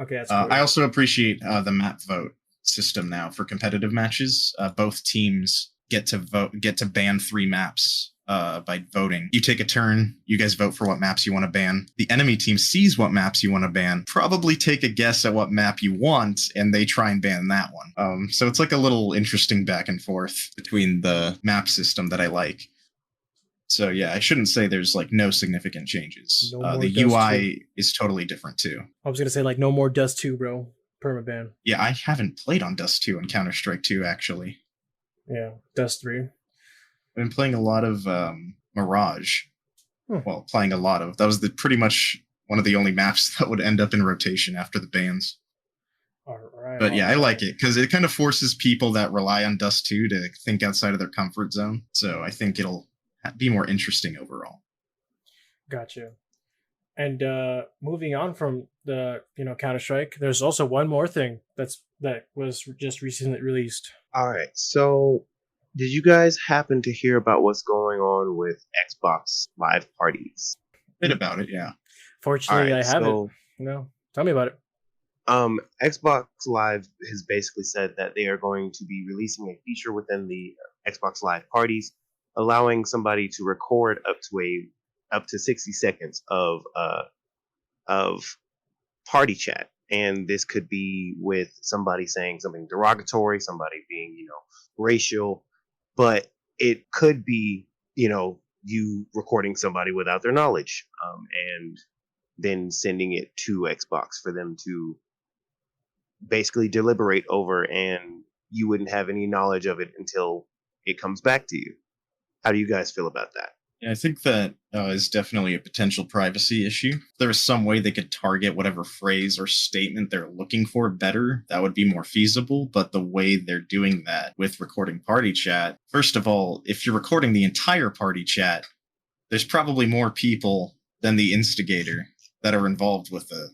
Speaker 2: Okay, that's cool.
Speaker 1: I also appreciate the map vote system now for competitive matches. Both teams get to ban 3 maps by voting. You take a turn, you guys vote for what maps you want to ban. The enemy team sees what maps you want to ban, probably take a guess at what map you want, and they try and ban that one. So it's like a little interesting back and forth between the map system that I like. So yeah, I shouldn't say there's like no significant changes. The UI is totally different too.
Speaker 2: I was gonna say like no more Dust 2, bro. Permaban.
Speaker 1: Yeah, I haven't played on Dust 2 and Counter-Strike 2 actually.
Speaker 2: Yeah, Dust 3.
Speaker 1: I've been playing a lot of Mirage. Well, playing a lot of. That was pretty much one of the only maps that would end up in rotation after the bans. But yeah, I like it because it kind of forces people that rely on Dust 2 to think outside of their comfort zone. So I think it'll be more interesting overall.
Speaker 2: Gotcha. And moving on from the Counter-Strike, there's also one more thing that was just recently released.
Speaker 3: All right. So, did you guys happen to hear about what's going on with Xbox Live parties?
Speaker 1: A bit about it, yeah.
Speaker 2: Fortunately, I haven't. No, tell me about it.
Speaker 3: Xbox Live has basically said that they are going to be releasing a feature within the Xbox Live parties, allowing somebody to record up to 60 seconds of party chat. And this could be with somebody saying something derogatory, somebody being, racial, but it could be, you recording somebody without their knowledge, and then sending it to Xbox for them to basically deliberate over, and you wouldn't have any knowledge of it until it comes back to you. How do you guys feel about that?
Speaker 1: Yeah, I think that is definitely a potential privacy issue. If there was some way they could target whatever phrase or statement they're looking for better, that would be more feasible. But the way they're doing that with recording party chat, first of all, if you're recording the entire party chat, there's probably more people than the instigator that are involved with the,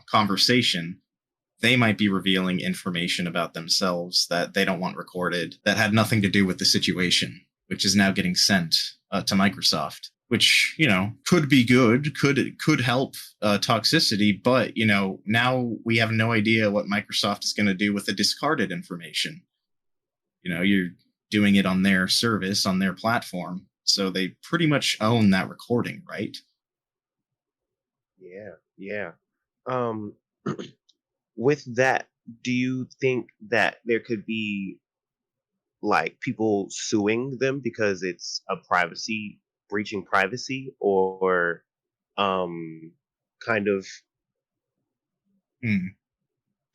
Speaker 1: conversation. They might be revealing information about themselves that they don't want recorded that had nothing to do with the situation, which is now getting sent to Microsoft, which, could be good, could help toxicity, but, now we have no idea what Microsoft is going to do with the discarded information. You're doing it on their service, on their platform, so they pretty much own that recording, right?
Speaker 3: Yeah. With that, do you think that there could be like people suing them because it's a breaching privacy, or kind of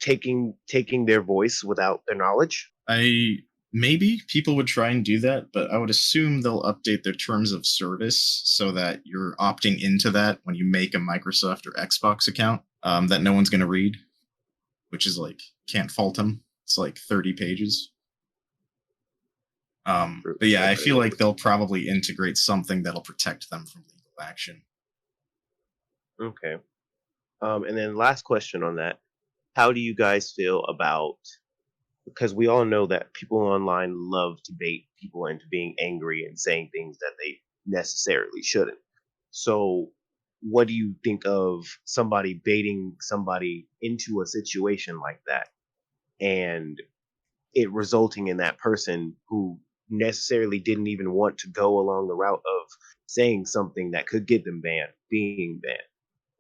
Speaker 3: taking their voice without their knowledge?
Speaker 1: Maybe people would try and do that, but I would assume they'll update their terms of service so that you're opting into that when you make a Microsoft or Xbox account, that no one's going to read, which is like, can't fault them. It's like 30 pages. But yeah, I feel like they'll probably integrate something that'll protect them from legal action.
Speaker 3: Okay. And then last question on that. How do you guys feel about, because we all know that people online love to bait people into being angry and saying things that they necessarily shouldn't. So what do you think of somebody baiting somebody into a situation like that, and it resulting in that person who necessarily didn't even want to go along the route of saying something that could get them banned, being banned,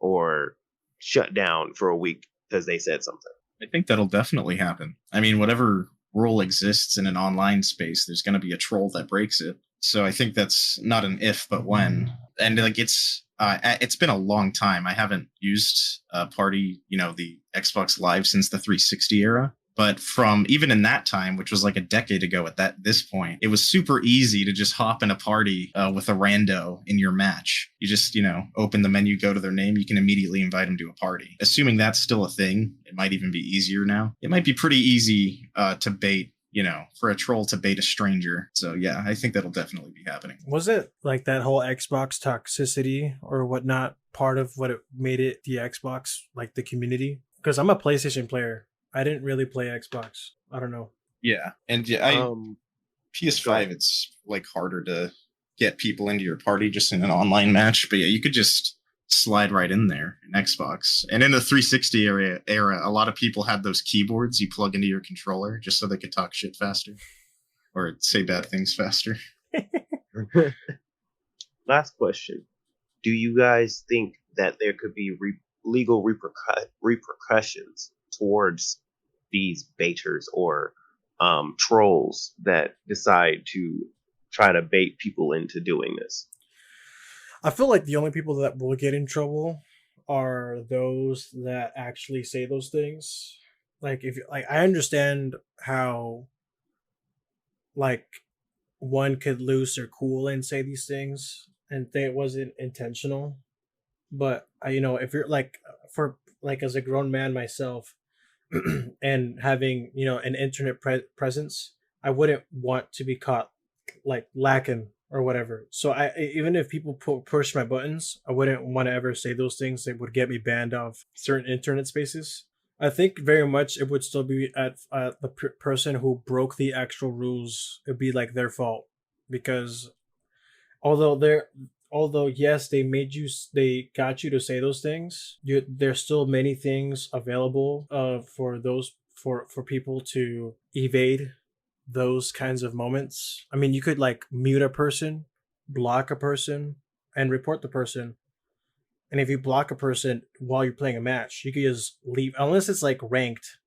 Speaker 3: or shut down for a week because they said something?
Speaker 1: I think that'll definitely happen. I mean, whatever rule exists in an online space, there's going to be a troll that breaks it. So I think that's not an if, but when. And like it's been a long time. I haven't used Party, the Xbox Live since the 360 era. But from even in that time, which was like a decade ago at this point, it was super easy to just hop in a party with a rando in your match. You just, open the menu, go to their name, you can immediately invite them to a party. Assuming that's still a thing, it might even be easier now. It might be pretty easy to bait, for a troll to bait a stranger. So yeah, I think that'll definitely be happening.
Speaker 2: Was it like that whole Xbox toxicity or whatnot part of what it made it the Xbox, like the community? Because I'm a PlayStation player. I didn't really play Xbox. I don't know.
Speaker 1: Yeah, and yeah, PS5, it's like harder to get people into your party just in an online match. But yeah, you could just slide right in there in Xbox. And in the 360 era, a lot of people had those keyboards you plug into your controller just so they could talk shit faster or say bad things faster.
Speaker 3: Last question. Do you guys think that there could be legal repercussions towards these baiters or trolls that decide to try to bait people into doing this?
Speaker 2: I feel like the only people that will get in trouble are those that actually say those things. Like if like I understand how like one could lose their cool and say these things and think it wasn't intentional. But if you're like for like as a grown man myself and having an internet presence, I wouldn't want to be caught like lacking or whatever. So even if people push my buttons, I wouldn't want to ever say those things that would get me banned off certain internet spaces. I think very much it would still be at the person who broke the actual rules. It'd be like their fault because although they're although yes they got you to say those things, there's still many things available for those for people to evade those kinds of moments. I mean, you could like mute a person, block a person, and report the person. And if you block a person while you're playing a match, you could just leave unless it's like ranked.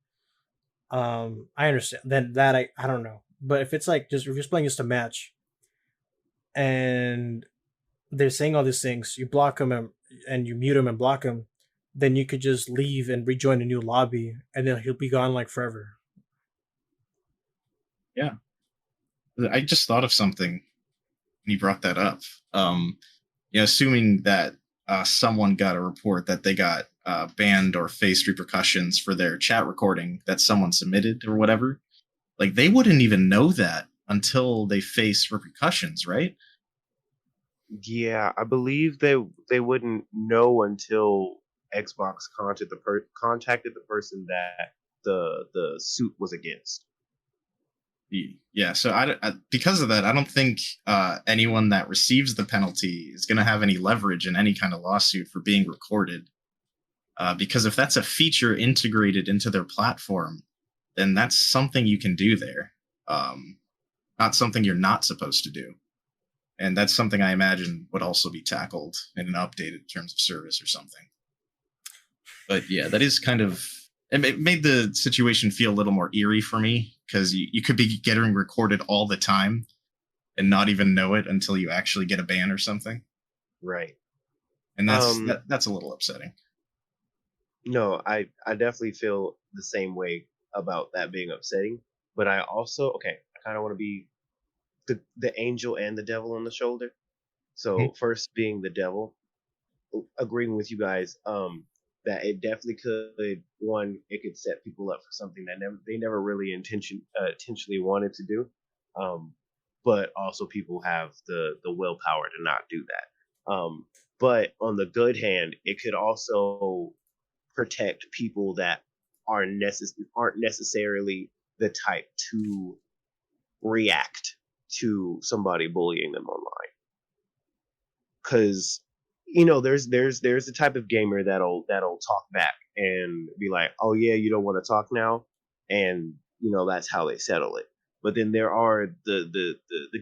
Speaker 2: I understand. Then that I don't know. But if it's like just if you're playing just a match and they're saying all these things, you block them and you mute them and block them, then you could just leave and rejoin a new lobby, and then he'll be gone like forever.
Speaker 1: Yeah. I just thought of something when you brought that up. Assuming that someone got a report that they got banned or faced repercussions for their chat recording that someone submitted or whatever, like they wouldn't even know that until they face repercussions, right?
Speaker 3: Yeah, I believe they wouldn't know until Xbox contacted the person that the suit was against.
Speaker 1: Yeah, so because of that, I don't think anyone that receives the penalty is going to have any leverage in any kind of lawsuit for being recorded. Because if that's a feature integrated into their platform, then that's something you can do there, not something you're not supposed to do. And that's something I imagine would also be tackled in an updated terms of service or something. But yeah, that is kind of... It made the situation feel a little more eerie for me, because you could be getting recorded all the time and not even know it until you actually get a ban or something.
Speaker 3: Right.
Speaker 1: And that's a little upsetting.
Speaker 3: No, I definitely feel the same way about that being upsetting. But I also, I kind of want to be the angel and the devil on the shoulder. So first being the devil, agreeing with you guys, that it definitely could, it could set people up for something that they never really intentionally wanted to do. But also people have the willpower to not do that. But on the good hand, it could also protect people that aren't necessarily the type to react to somebody bullying them online. Because there's the type of gamer that'll talk back and be like, oh yeah, you don't want to talk now, and that's how they settle it. But then there are the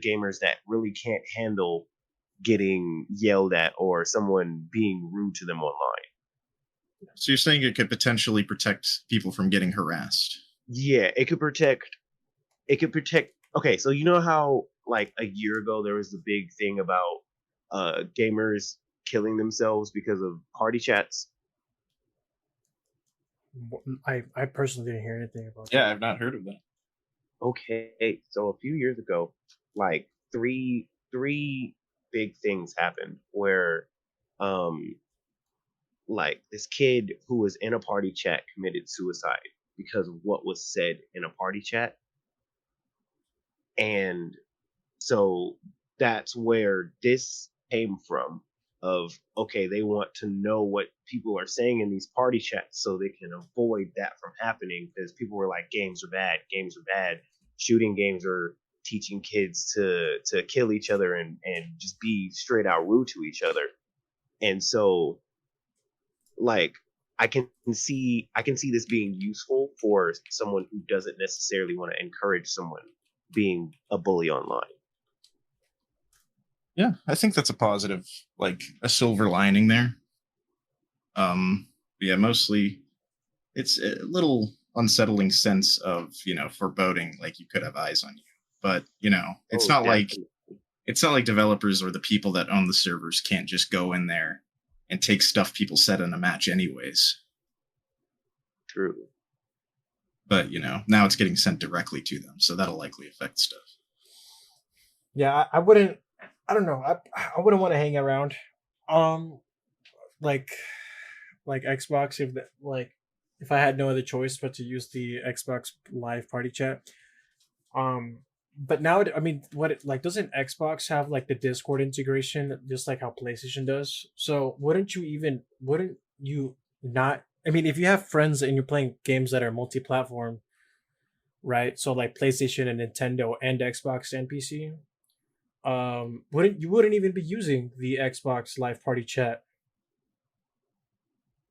Speaker 3: gamers that really can't handle getting yelled at or someone being rude to them online.
Speaker 1: So you're saying it could potentially protect people from getting harassed?
Speaker 3: Yeah, it could protect. Okay, so you know how like a year ago there was the big thing about gamers killing themselves because of party chats?
Speaker 2: I personally didn't hear anything about
Speaker 1: Yeah,
Speaker 2: that.
Speaker 1: I've not heard of that.
Speaker 3: Okay, so a few years ago, like three big things happened where like this kid who was in a party chat committed suicide because of what was said in a party chat. And so that's where this came from, of they want to know what people are saying in these party chats so they can avoid that from happening, because people were like, games are bad, shooting games are teaching kids to kill each other and just be straight out rude to each other. And so, like, I can see this being useful for someone who doesn't necessarily want to encourage someone being a bully online.
Speaker 1: Yeah, I think that's a positive, like a silver lining there. Yeah, mostly it's a little unsettling sense of, foreboding, like you could have eyes on you. But,
Speaker 3: Oh, definitely.
Speaker 1: it's not like developers or the people that own the servers can't just go in there and take stuff people said in a match anyways.
Speaker 3: True.
Speaker 1: But, now it's getting sent directly to them, so that'll likely affect stuff.
Speaker 2: Yeah, I wouldn't. I don't know. I wouldn't want to hang around. Um, like Xbox, if I had no other choice but to use the Xbox Live Party Chat. But now, I mean, doesn't Xbox have like the Discord integration just like how PlayStation does? So wouldn't you not? I mean, if you have friends and you're playing games that are multi-platform, right? So like PlayStation and Nintendo and Xbox and PC, wouldn't even be using the Xbox Live Party Chat,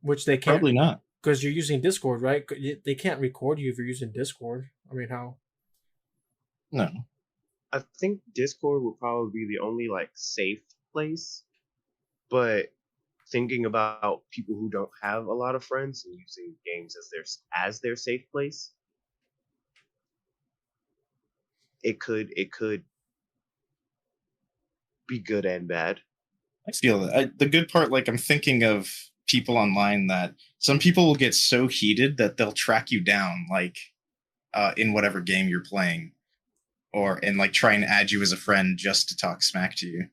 Speaker 2: which they can't
Speaker 1: Probably not.
Speaker 2: because you're using Discord, right? They can't record you if you're using Discord. I mean, how?
Speaker 1: No.
Speaker 3: I think Discord would probably be the only like safe place, but thinking about people who don't have a lot of friends and using games as their safe place, it could be good and bad.
Speaker 1: I feel that. The good part, like I'm thinking of people online that some people will get so heated that they'll track you down, like in whatever game you're playing, and like try and add you as a friend just to talk smack to you.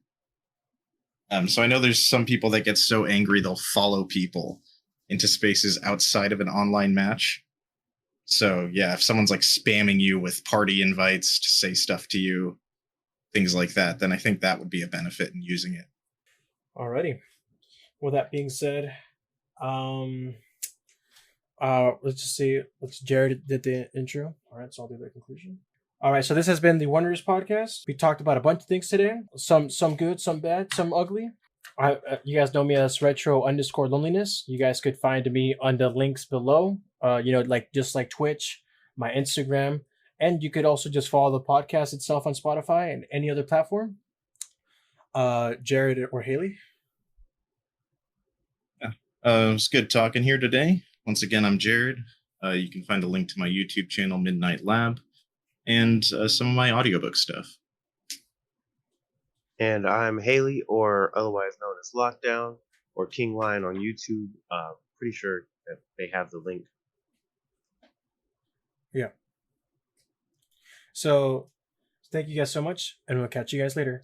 Speaker 1: So I know there's some people that get so angry they'll follow people into spaces outside of an online match. So yeah, if someone's like spamming you with party invites to say stuff to you, things like that, then I think that would be a benefit in using it.
Speaker 2: Alrighty. With that being said, let's just see. Jared did the intro. All right, so I'll do the conclusion. All right, so this has been the Wonders podcast. We talked about a bunch of things today. Some good, some bad, some ugly. You guys know me as retro_loneliness. You guys could find me on the links below. Just like Twitch, my Instagram, and you could also just follow the podcast itself on Spotify and any other platform. Jared or Haley?
Speaker 1: It was good talking here today. Once again, I'm Jared. You can find a link to my YouTube channel, Midnight Lab, and some of my audiobook stuff.
Speaker 3: And I'm Haley, or otherwise known as Lockdown, or King Lion on YouTube. Pretty sure that they have the link.
Speaker 2: Yeah. So, thank you guys so much, and we'll catch you guys later.